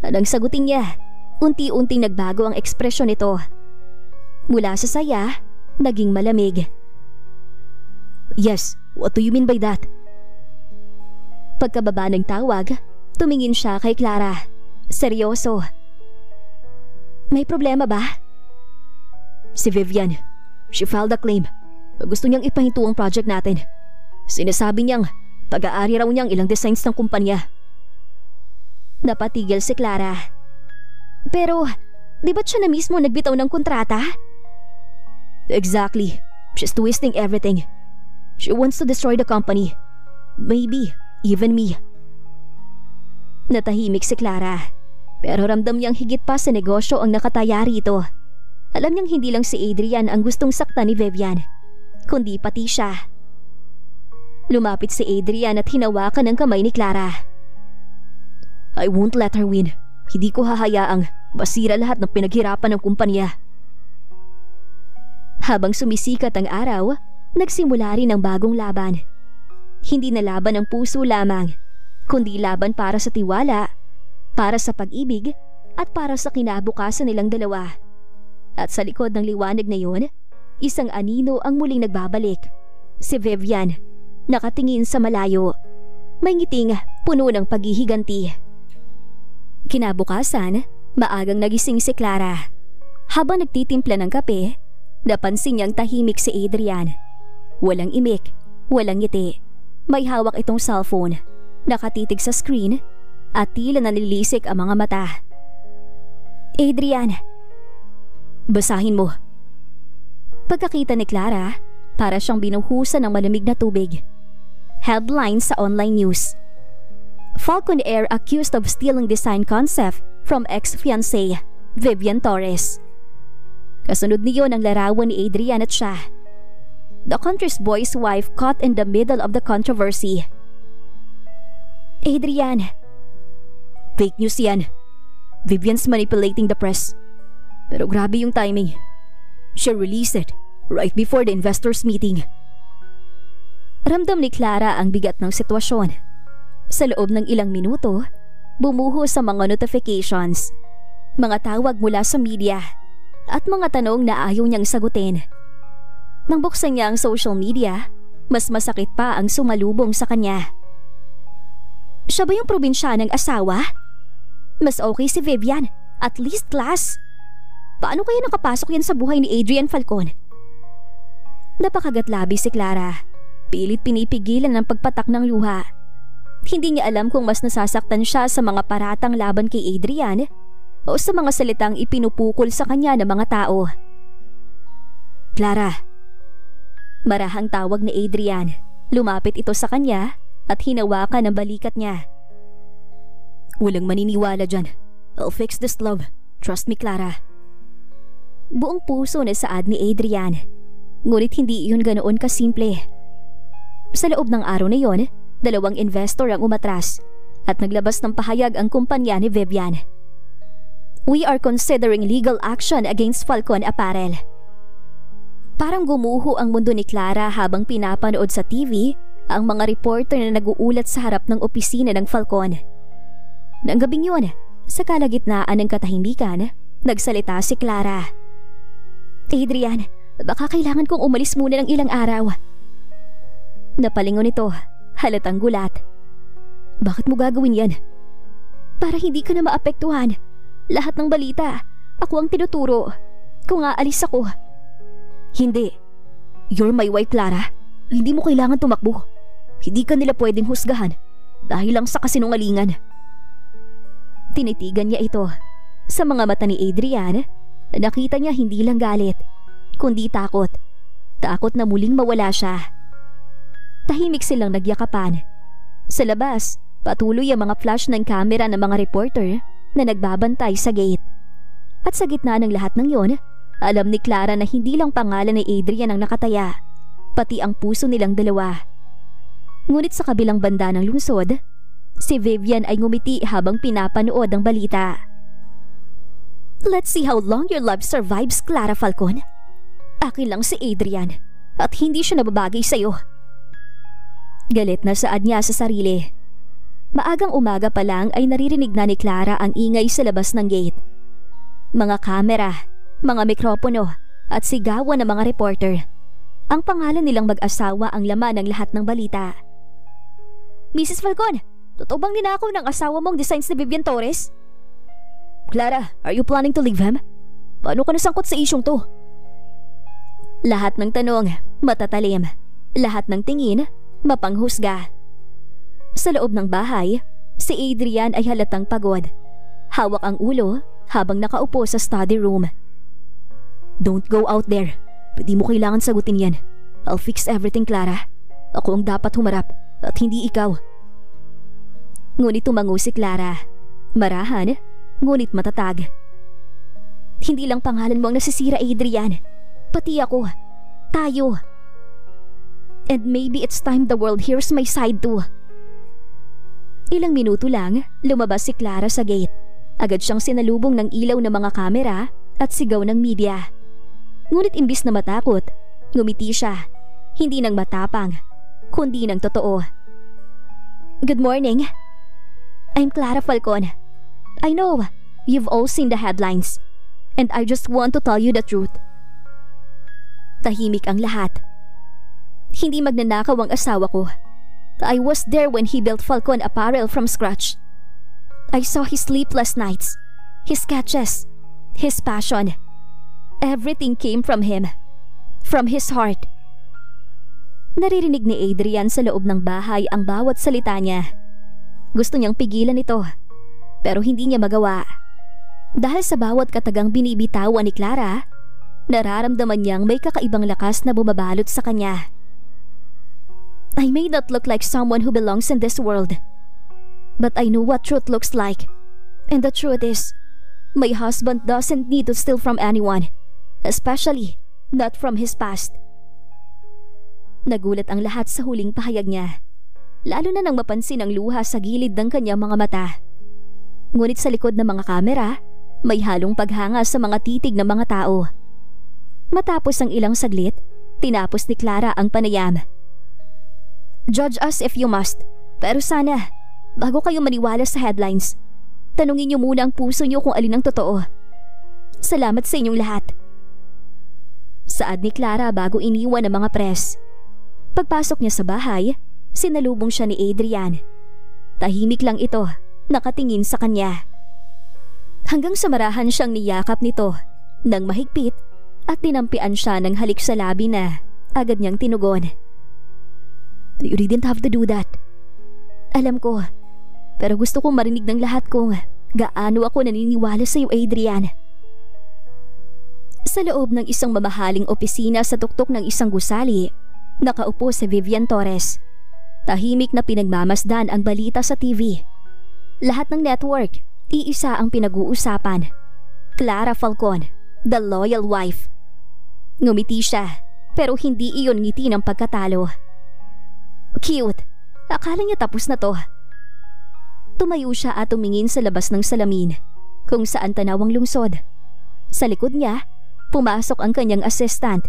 Nang sagutin niya, unti-unting nagbago ang ekspresyon nito. Mula sa saya, naging malamig. Yes, what do you mean by that? Pagkababa ng tawag, tumingin siya kay Clara. Seryoso. May problema ba? Si Vivian, she filed a claim. Gusto niyang ipahinto ang project natin. Sinasabi niyang pag-aari raw niyang ilang designs ng kumpanya. Napatigil si Clara. Pero, di ba't siya na mismo nagbitaw ng kontrata? Exactly. She's twisting everything. She wants to destroy the company. Maybe, even me. Natahimik si Clara. Pero ramdam niyang higit pa sa negosyo ang nakataya rito. Alam niyang hindi lang si Adrian ang gustong saktan ni Vivian, kundi pati siya. Lumapit si Adrian at hinawakan ang kamay ni Clara. I won't let her win. Hindi ko hahayaang masira lahat ng pinaghirapan ng kumpanya. Habang sumisikat ang araw, nagsimula rin ang bagong laban. Hindi na laban ng puso lamang, kundi laban para sa tiwala, para sa pag-ibig at para sa kinabukasan nilang dalawa. At sa likod ng liwanag na yun, isang anino ang muling nagbabalik. Si Vivian, nakatingin sa malayo. May ngiting puno ng paghihiganti. Kinabukasan, maagang nagising si Clara. Habang nagtitimpla ng kape, napansin niyang tahimik si Adrian. Walang imik, walang ngiti. May hawak itong cellphone, nakatitig sa screen at tila nalilisik ang mga mata. Adrian, basahin mo. Pagkakita ni Clara, para siyang binuhusan ng malamig na tubig. Headlines sa online news. Falcon Air accused of stealing design concept from ex-fiancé Vivian Torres. Kasunod niyon ang larawan ni Adrian at siya. The country's boy's wife caught in the middle of the controversy. Adrian, fake news yan. Vivian's manipulating the press. Pero grabe yung timing. She released it right before the investors meeting. Ramdam ni Clara ang bigat ng sitwasyon. Sa loob ng ilang minuto, bumuho sa mga notifications, mga tawag mula sa media, at mga tanong na ayaw niyang sagutin. Nang buksan niya ang social media, mas masakit pa ang sumalubong sa kanya. Siya ba yung probinsyanang asawa? Mas okay si Vivian, at least class. Paano kaya nakapasok yan sa buhay ni Adrian Falcon? Napakagatlabi si Clara. Pilit pinipigilan ang pagpatak ng luha. Hindi niya alam kung mas nasasaktan siya sa mga paratang laban kay Adrian o sa mga salitang ipinupukol sa kanya ng mga tao. Clara. Marahang tawag ni Adrian. Lumapit ito sa kanya at hinawakan ang balikat niya. Walang maniniwala dyan. I'll fix this, love. Trust me, Clara. Buong puso na saad ni Adrian. Ngunit hindi iyon ganoon kasimple. Sa loob ng araw na yon, 2 investor ang umatras at naglabas ng pahayag ang kumpanya ni Vivian. We are considering legal action against Falcon Apparel. Parang gumuho ang mundo ni Clara habang pinapanood sa TV ang mga reporter na nag-uulat sa harap ng opisina ng Falcon. Nang gabing yun, sa kalagitnaan ng katahimikan, nagsalita si Clara. Adrian, baka kailangan kong umalis muna ng ilang araw. Napalingon ito, halatang gulat. Bakit mo gagawin yan? Para hindi ka na maapektuhan. Lahat ng balita, ako ang tinuturo. Kung aalis ako. Hindi. You're my wife, Clara. Hindi mo kailangan tumakbo. Hindi ka nila pwedeng husgahan dahil lang sa kasinungalingan. Tinitigan niya ito. Sa mga mata ni Adrian, nakita niya hindi lang galit, kundi takot. Takot na muling mawala siya. Tahimik silang nagyakapan. Sa labas, patuloy ang mga flash ng kamera ng mga reporter na nagbabantay sa gate. At sa gitna ng lahat ng yon, alam ni Clara na hindi lang pangalan ni Adrian ang nakataya, pati ang puso nilang dalawa. Ngunit sa kabilang banda ng lungsod, si Vivian ay ngumiti habang pinapanood ang balita. Let's see how long your love survives, Clara Falcon. Akin lang si Adrian at hindi siya nababagay sa'yo. Galit na saad niya sa sarili. Maagang umaga pa lang ay naririnig na ni Clara ang ingay sa labas ng gate. Mga kamera, mga mikropono at sigawan ng mga reporter. Ang pangalan nilang mag-asawa ang laman ng lahat ng balita. Mrs. Falcon, totoo bang ninakaw ng asawa mong designs ni Vivian Torres? Clara, are you planning to leave him? Paano ka nasangkot sa isyong to? Lahat ng tanong, matatalim. Lahat ng tingin, mapanghusga. Sa loob ng bahay, si Adrian ay halatang pagod. Hawak ang ulo habang nakaupo sa study room. Don't go out there. Hindi mo kailangan sagutin yan. I'll fix everything, Clara. Ako ang dapat humarap at hindi ikaw. Ngunit tumango si Clara. Marahan, ngunit matatag. Hindi lang pangalan mo ang nasisira, Adrian. Pati ako. Tayo. And maybe it's time the world hears my side too. Ilang minuto lang, lumabas si Clara sa gate. Agad siyang sinalubong ng ilaw ng mga kamera at sigaw ng media. Ngunit imbis na matakot, ngumiti siya. Hindi nang matapang, kundi ng totoo. Good morning. I'm Clara Falcon. I know, you've all seen the headlines. And I just want to tell you the truth. Tahimik ang lahat. Hindi magnanakaw ang asawa ko. I was there when he built Falcon Apparel from scratch. I saw his sleepless nights, his sketches, his passion. Everything came from him, from his heart. Naririnig ni Adrian sa loob ng bahay ang bawat salita niya. Gusto niyang pigilan ito, pero hindi niya magawa. Dahil sa bawat katagang binibitawan ni Clara, nararamdaman niyang may kakaibang lakas na bumabalot sa kanya. I may not look like someone who belongs in this world, but I know what truth looks like. And the truth is, my husband doesn't need to steal from anyone, especially not from his past. Nagulat ang lahat sa huling pahayag niya, lalo na nang mapansin ang luha sa gilid ng kanyang mga mata. Ngunit sa likod ng mga kamera, may halong paghanga sa mga titig ng mga tao. Matapos ang ilang saglit, tinapos ni Clara ang panayam. Judge us if you must. Pero sana, bago kayo maniwala sa headlines, tanungin niyo muna ang puso niyo kung alin ang totoo. Salamat sa inyong lahat. Saad ni Clara bago iniwan ang mga press. Pagpasok niya sa bahay, sinalubong siya ni Adrian. Tahimik lang ito, nakatingin sa kanya. Hanggang sa marahan siyang niyakap nito nang mahigpit at tinampian siya ng halik sa labi na agad niyang tinugon. You didn't have to do that. Alam ko, pero gusto kong marinig ng lahat kung gaano ako naniniwala sa iyo, Adrian. Sa loob ng isang mamahaling opisina sa tuktok ng isang gusali, nakaupo si Vivian Torres. Tahimik na pinagmamasdan ang balita sa TV. Lahat ng network, iisa ang pinag-uusapan. Clara Falcon, the loyal wife. Ngumiti siya, pero hindi iyon ngiti ng pagkatalo. Cute. Akala niya tapos na to. Tumayo siya at tumingin sa labas ng salamin, kung saan tanaw ang lungsod. Sa likod niya, pumasok ang kanyang assistant,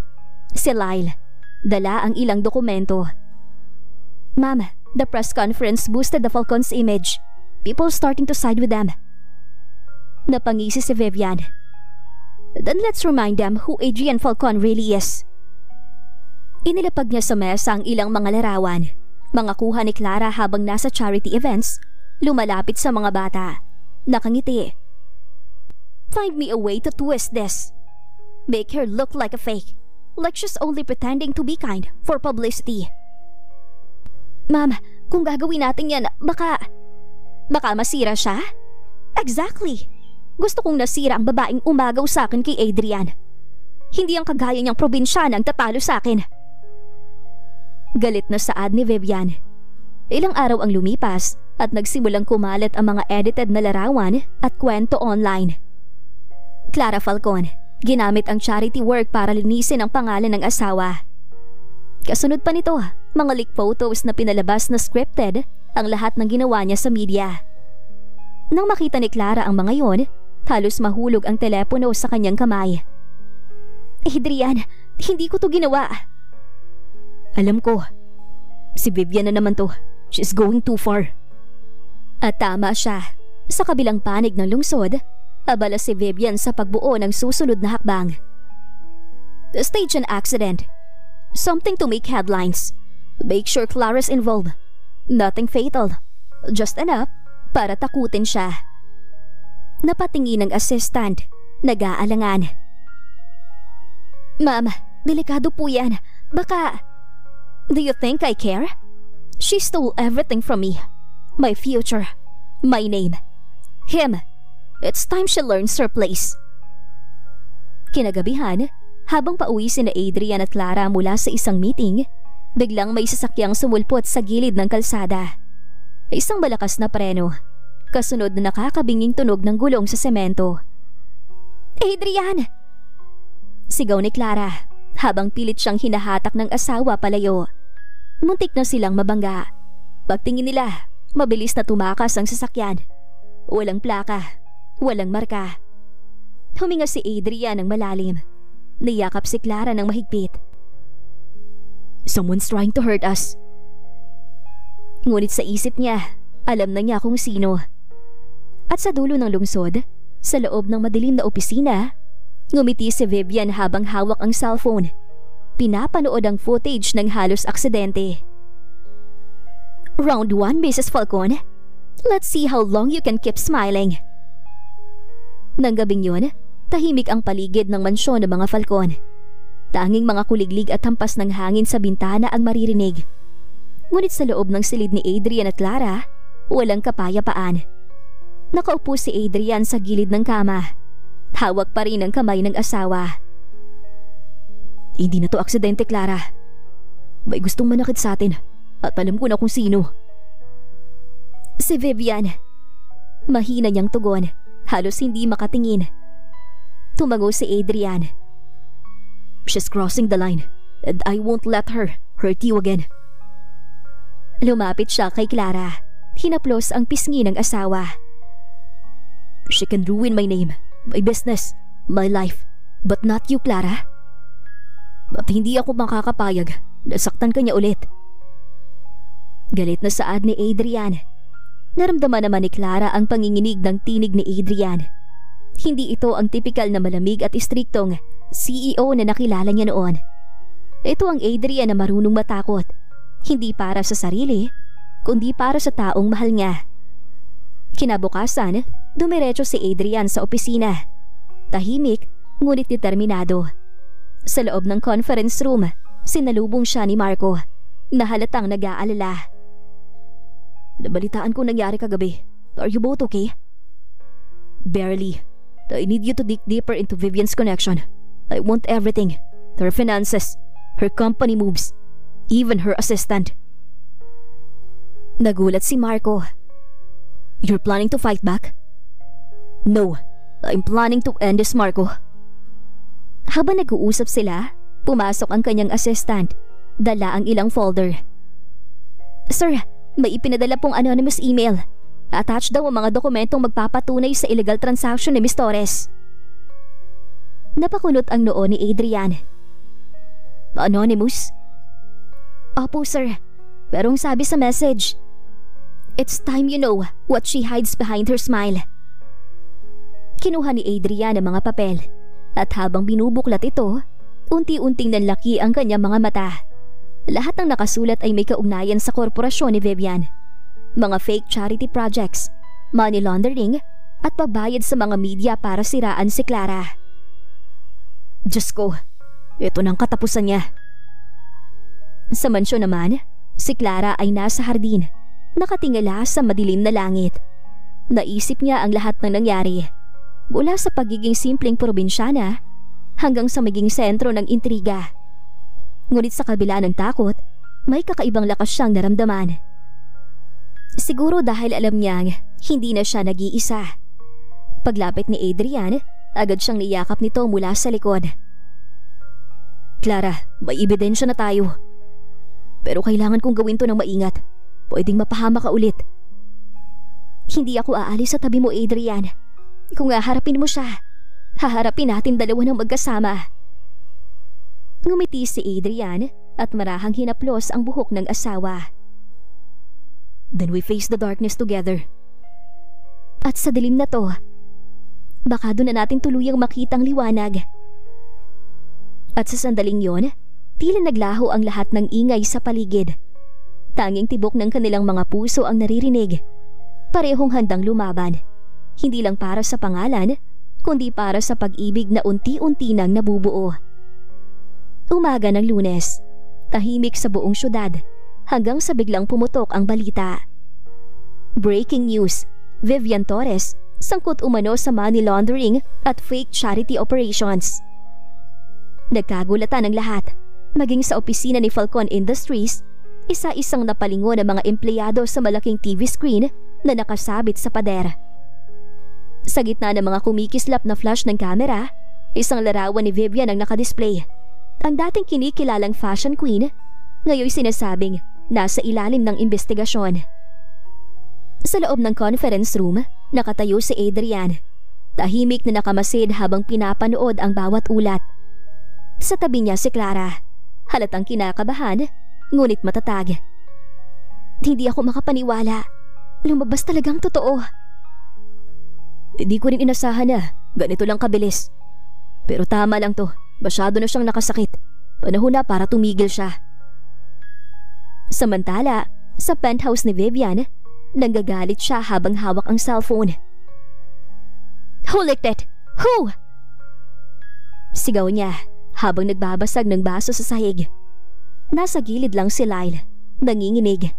si Lyle. Dala ang ilang dokumento. Ma'am, the press conference boosted the Falcons' image. People starting to side with them. Napangisi si Vivian. Then let's remind them who Adrian Falcon really is. Inilapag niya sa mesa ang ilang mga larawan. Mga kuha ni Clara habang nasa charity events, lumalapit sa mga bata. Nakangiti. Find me a way to twist this. Make her look like a fake. Like she's only pretending to be kind for publicity. Ma'am, kung gagawin natin yan, baka masira siya? Exactly. Gusto kong nasira ang babaeng umagaw sa akin kay Adrian. Hindi ang kagaya niyang probinsyana ang tatalo sa akin. Galit na saad ni Vivian. Ilang araw ang lumipas at nagsimulang kumalat ang mga edited na larawan at kwento online. Clara Falcon, ginamit ang charity work para linisin ang pangalan ng asawa. Kasunod pa nito, mga leak photos na pinalabas na scripted ang lahat ng ginawa niya sa media. Nang makita ni Clara ang mga yon, halos mahulog ang telepono sa kanyang kamay. Adrian, hindi ko to ginawa. Alam ko. Si Vivian na naman to. She's going too far. At tama siya. Sa kabilang panig ng lungsod, abala si Vivian sa pagbuo ng susunod na hakbang. Stage an accident. Something to make headlines. Make sure Clara's involved. Nothing fatal. Just enough para takutin siya. Napatingin ng assistant. Nag-aalangan. Ma'am, delikado po yan. Baka... Do you think I care? She stole everything from me. My future. My name. Him. It's time she learns her place. Kinagabihan, habang pauwi sina Adrian at Clara mula sa isang meeting, biglang may sasakyang sumulpot sa gilid ng kalsada. Isang malakas na preno. Kasunod na nakakabinging tunog ng gulong sa semento. Adrian! Sigaw ni Clara habang pilit siyang hinahatak ng asawa palayo. Muntik na silang mabangga. Pagtingin nila, mabilis na tumakas ang sasakyan. Walang plaka, walang marka. Huminga si Adrian ng malalim. Niyakap si Clara ng mahigpit. Someone's trying to hurt us. Ngunit sa isip niya, alam na niya kung sino. At sa dulo ng lungsod, sa loob ng madilim na opisina, ngumiti si Vivian habang hawak ang cellphone. Pinapanood ang footage ng halos aksidente. Round 1, Mrs. Falcon. Let's see how long you can keep smiling. Nang gabing yun, tahimik ang paligid ng mansyon ng mga Falcon. Tanging mga kuliglig at hampas ng hangin sa bintana ang maririnig. Ngunit sa loob ng silid ni Adrian at Clara, walang kapayapaan. Nakaupo si Adrian sa gilid ng kama. Hawak pa rin ang kamay ng asawa. Hindi na to aksidente, Clara. May gustong manakit sa atin at alam ko na kung sino. Si Vivian. Mahina niyang tugon, halos hindi makatingin. Tumango si Adrian. She's crossing the line and I won't let her hurt you again. Lumapit siya kay Clara. Hinaplos ang pisngi ng asawa. She can ruin my name, my business, my life, but not you, Clara. At hindi ako makakapayag na saktan ka niya ulit. Galit na saad ni Adrian. Naramdaman naman ni Clara ang panginginig ng tinig ni Adrian. Hindi ito ang tipikal na malamig at istriktong CEO na nakilala niya noon. Ito ang Adrian na marunong matakot, hindi para sa sarili, kundi para sa taong mahal niya. Kinabukasan, dumiretso si Adrian sa opisina. Tahimik, ngunit determinado. Sa loob ng conference room, sinalubong siya ni Marco, na halatang nag-aalala. Nabalitaan ko nangyari kagabi. Are you both okay? Barely. I need you to dig deeper into Vivian's connection. I want everything. Her finances, her company moves, even her assistant. Nagulat si Marco. You're planning to fight back? No, I'm planning to end this, Marco. Habang nag-uusap sila, pumasok ang kanyang assistant. Dala ang ilang folder. Sir, may ipinadala pong anonymous email. Attached daw ang mga dokumentong magpapatunay sa illegal transaction ni Miss Torres. Napakunot ang noo ni Adrian. Anonymous? Opo, sir. Pero ang sabi sa message, it's time you know what she hides behind her smile. Kinuha ni Adrian ang mga papel at habang binubuklat ito, unti-unting nanlaki ang kanyang mga mata. Lahat ng nakasulat ay may kaugnayan sa korporasyon ni Vivian. Mga fake charity projects, money laundering at pagbayad sa mga media para siraan si Clara. Diyos ko, ito nang katapusan niya. Sa mansyon naman, si Clara ay nasa hardin, nakatingala sa madilim na langit. Naisip niya ang lahat ng nangyari, mula sa pagiging simpleng probinsyana hanggang sa maging sentro ng intriga. Ngunit sa kabila ng takot, may kakaibang lakas siyang naramdaman. Siguro dahil alam niyang hindi na siya nag-iisa. Paglapit ni Adrian, agad siyang niyakap nito mula sa likod. Clara, may ebidensya na tayo. Pero kailangan kong gawin to ng maingat. Pwedeng mapahama ka ulit. Hindi ako aalis sa tabi mo, Adrian. Kung haharapin mo siya, haharapin natin dalawa ng magkasama. Ngumiti si Adrian at marahang hinaplos ang buhok ng asawa. Then we face the darkness together. At sa dilim na to, baka doon na natin tuluyang makitang liwanag. At sa sandaling yon, tila naglaho ang lahat ng ingay sa paligid. Tanging tibok ng kanilang mga puso ang naririnig. Parehong handang lumaban. Hindi lang para sa pangalan, kundi para sa pag-ibig na unti-unti nang nabubuo. Umaga ng Lunes, tahimik sa buong syudad hanggang sa biglang pumutok ang balita. Breaking news, Vivian Torres sangkot umano sa money laundering at fake charity operations. Nagkagulatan ang lahat, maging sa opisina ni Falcon Industries, isa-isang napalingon ang mga empleyado sa malaking TV screen na nakasabit sa pader. Sa gitna ng mga kumikislap na flash ng kamera, isang larawan ni Vivian ang nakadisplay. Ang dating kinikilalang fashion queen, ngayon sinasabing nasa ilalim ng investigasyon. Sa loob ng conference room, nakatayo si Adrian. Tahimik na nakamasid habang pinapanood ang bawat ulat. Sa tabi niya si Clara, halatang kinakabahan, ngunit matatag. Hindi ako makapaniwala. Lumabas talagang totoo. Hindi ko rin inasahan na ganito lang kabilis. Pero tama lang to. Masyado na siyang nakasakit. Panahon na para tumigil siya. Samantala, sa penthouse ni Vivian, nanggagalit siya habang hawak ang cellphone. Who licked it? Who? Sigaw niya habang nagbabasag ng baso sa sahig. Nasa gilid lang si Lyle, nanginginig.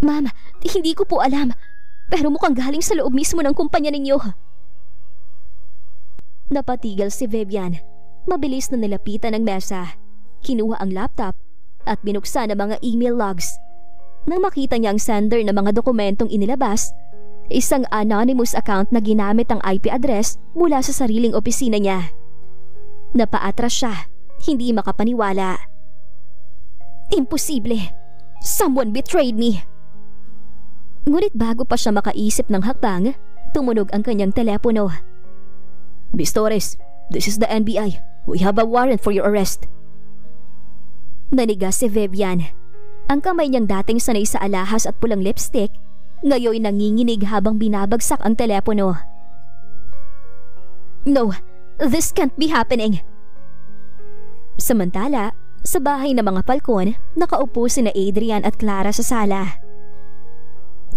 Ma'am, hindi ko po alam. Pero mukhang galing sa loob mismo ng kumpanya ninyo. Napatigil si Vivian. Mabilis na nilapitan ang mesa. Kinuha ang laptop at binuksan ang mga email logs. Nang makita niya ang sender ng mga dokumentong inilabas, isang anonymous account na ginamit ang IP address mula sa sariling opisina niya. Napaatras siya, hindi makapaniwala. Imposible! Someone betrayed me! Ngunit bago pa siya makaisip ng hakbang, tumunog ang kanyang telepono. Miss Torres, this is the NBI. We have a warrant for your arrest. Nanigas si Vivian. Ang kamay niyang dating sanay sa alahas at pulang lipstick, ngayon nanginginig habang binabagsak ang telepono. No, this can't be happening. Samantala, sa bahay ng mga Falcon, nakaupo sina Adrian at Clara sa sala.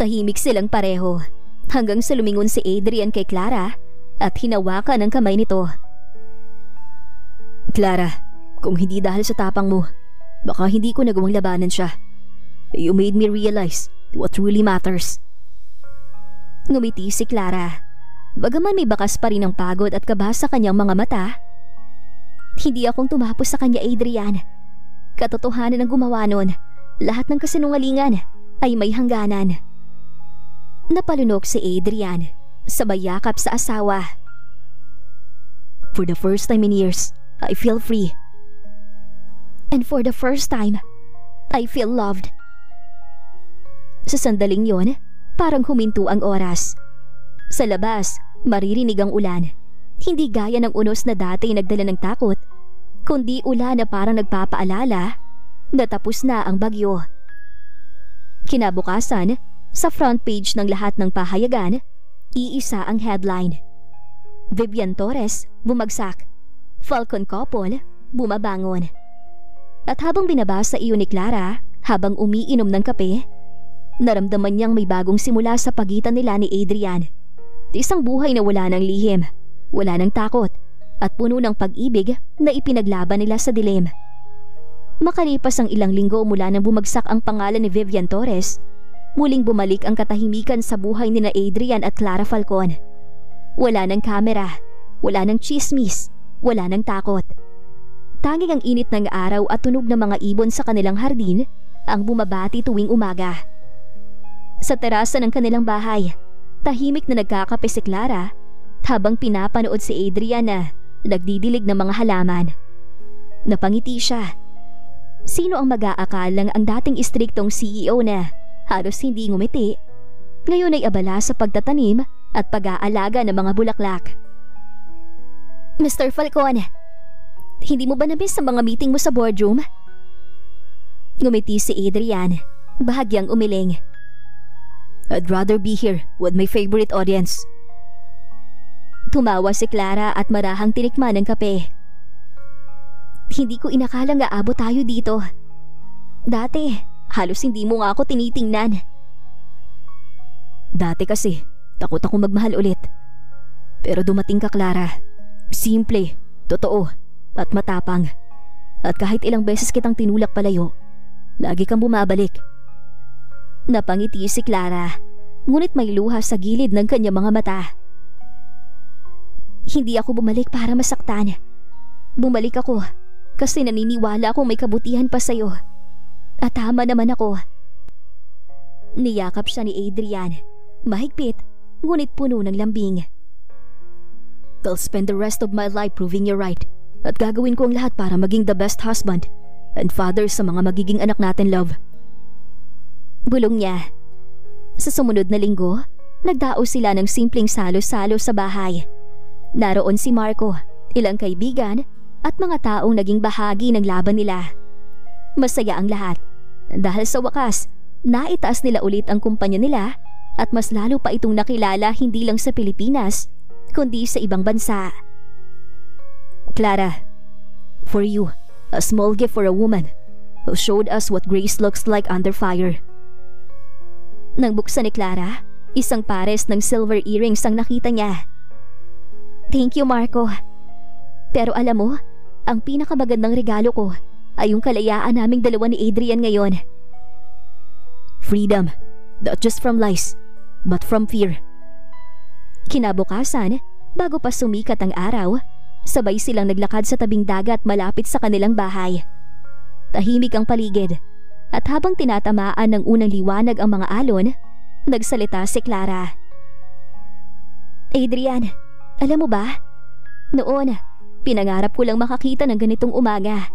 Tahimik silang pareho hanggang sa lumingon si Adrian kay Clara at hinawakan ang kamay nito. Clara, kung hindi dahil sa tapang mo, baka hindi ko nagawang labanan siya. You made me realize what really matters. Ngumiti si Clara. Bagaman may bakas pa rin ng pagod at kaba sa kanyang mga mata, hindi akong tumapos sa kanya, Adrian. Katotohanan ang gumawa nun. Lahat ng kasinungalingan ay may hangganan. Napalunok si Adrian, sabay yakap sa asawa. For the first time in years, I feel free. And for the first time, I feel loved. Sa sandaling yon, parang huminto ang oras. Sa labas, maririnig ang ulan. Hindi gaya ng unos na dati nagdala ng takot, kundi ulan na parang nagpapaalala na tapos na ang bagyo. Kinabukasan, sa front page ng lahat ng pahayagan, iisa ang headline. Vivian Torres, bumagsak. Falcon couple, bumabangon. At habang binabasa iyon ni Clara, habang umiinom ng kape, naramdaman niyang may bagong simula sa pagitan nila ni Adrian. Isang buhay na wala ng lihim, wala ng takot, at puno ng pag-ibig na ipinaglaban nila sa dilim. Makalipas ang ilang linggo mula nang bumagsak ang pangalan ni Vivian Torres, muling bumalik ang katahimikan sa buhay ni na Adrian at Clara Falcon. Wala ng kamera, wala ng chismis, wala ng takot. Tanging ang init ng araw at tunog ng mga ibon sa kanilang hardin ang bumabati tuwing umaga. Sa terasa ng kanilang bahay, tahimik na nagkakape si Clara habang pinapanood si Adrian na nagdidilig ng mga halaman. Napangiti siya. Sino ang mag-aakalang ang dating istriktong CEO na halos hindi ngumiti, ngayon ay abala sa pagtatanim at pag-aalaga ng mga bulaklak. Mr. Falcon, hindi mo ba na-miss ang mga meeting mo sa boardroom? Ngumiti si Adrian, bahagyang umiling. I'd rather be here with my favorite audience. Tumawa si Clara at marahang tinikman ng kape. Hindi ko inakalang aabot tayo dito. Dati, halos hindi mo nga ako tinitingnan. Dati kasi, takot ako magmahal ulit. Pero dumating ka, Clara. Simple, totoo, at matapang. At kahit ilang beses kitang tinulak palayo, lagi kang bumabalik. Napangiti si Clara, ngunit may luha sa gilid ng kanyang mga mata. Hindi ako bumalik para masaktan. Bumalik ako kasi naniniwala akong may kabutihan pa sa'yo. At tama naman ako. Niyakap siya ni Adrian, mahigpit, ngunit puno ng lambing. I'll spend the rest of my life proving you're right. At gagawin ko ang lahat para maging the best husband and father sa mga magiging anak natin, love. Bulong niya. Sa sumunod na linggo, nagdao sila ng simpleng salo-salo sa bahay. Naroon si Marco, ilang kaibigan at mga taong naging bahagi ng laban nila. Masaya ang lahat dahil sa wakas, naitaas nila ulit ang kumpanya nila at mas lalo pa itong nakilala hindi lang sa Pilipinas kundi sa ibang bansa. Clara, for you, a small gift for a woman who showed us what grace looks like under fire. Nang buksan ni Clara, isang pares ng silver earrings ang nakita niya. Thank you, Marco. Pero alam mo, ang pinakamagandang regalo ko ay yung kalayaan naming dalawa ni Adrian ngayon. Freedom, not just from lies, but from fear. Kinabukasan, bago pa sumikat ang araw, sabay silang naglakad sa tabing dagat malapit sa kanilang bahay. Tahimik ang paligid, at habang tinatamaan ng unang liwanag ang mga alon, nagsalita si Clara. Adrian, alam mo ba? Noon, pinangarap ko lang makakita ng ganitong umaga.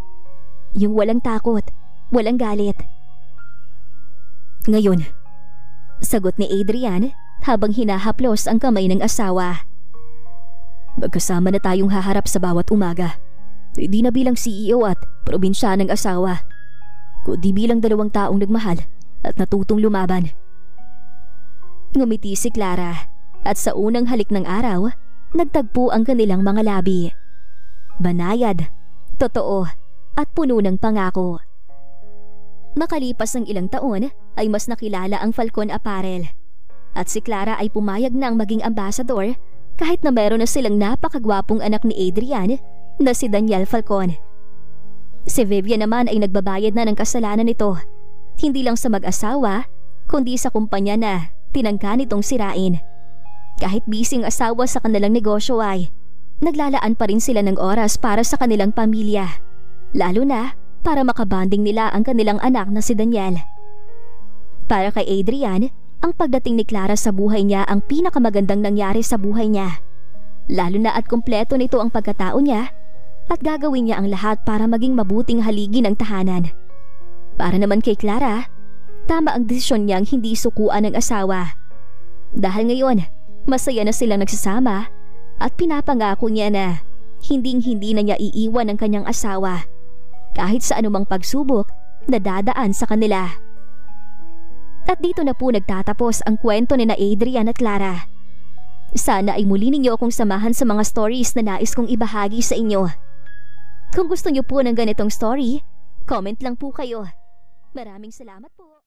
Yung walang takot, walang galit. Ngayon, sagot ni Adrian habang hinahaplos ang kamay ng asawa. Magkasama na tayong haharap sa bawat umaga. Hindi na bilang CEO at probinsyanang asawa, kundi bilang dalawang taong nagmahal at natutong lumaban. Ngumiti si Clara at sa unang halik ng araw, nagtagpo ang kanilang mga labi. Banayad, totoo at puno ng pangako. Makalipas ng ilang taon ay mas nakilala ang Falcon Apparel at si Clara ay pumayag nang maging ambassador kahit na meron na silang napakagwapong anak ni Adrian na si Daniel Falcon. Si Vivian naman ay nagbabayad na ng kasalanan nito, hindi lang sa mag-asawa kundi sa kumpanya na tinangka nitong sirain. Kahit busy ang asawa sa kanilang negosyo ay naglalaan pa rin sila ng oras para sa kanilang pamilya, lalo na para makabanding nila ang kanilang anak na si Daniel. Para kay Adrian, ang pagdating ni Clara sa buhay niya ang pinakamagandang nangyari sa buhay niya, lalo na at kumpleto nito ang pagkatao niya at gagawin niya ang lahat para maging mabuting haligi ng tahanan. Para naman kay Clara, tama ang desisyon niyang hindi sukuan ng asawa. Dahil ngayon, masaya na silang nagsasama at pinapangako niya na hinding-hindi na niya iiwan ang kanyang asawa kahit sa anumang pagsubok na dadaan sa kanila. At dito na po nagtatapos ang kwento ni na Adrian at Clara. Sana ay muli ninyo akong samahan sa mga stories na nais kong ibahagi sa inyo. Kung gusto niyo po ng ganitong story, comment lang po kayo. Maraming salamat po.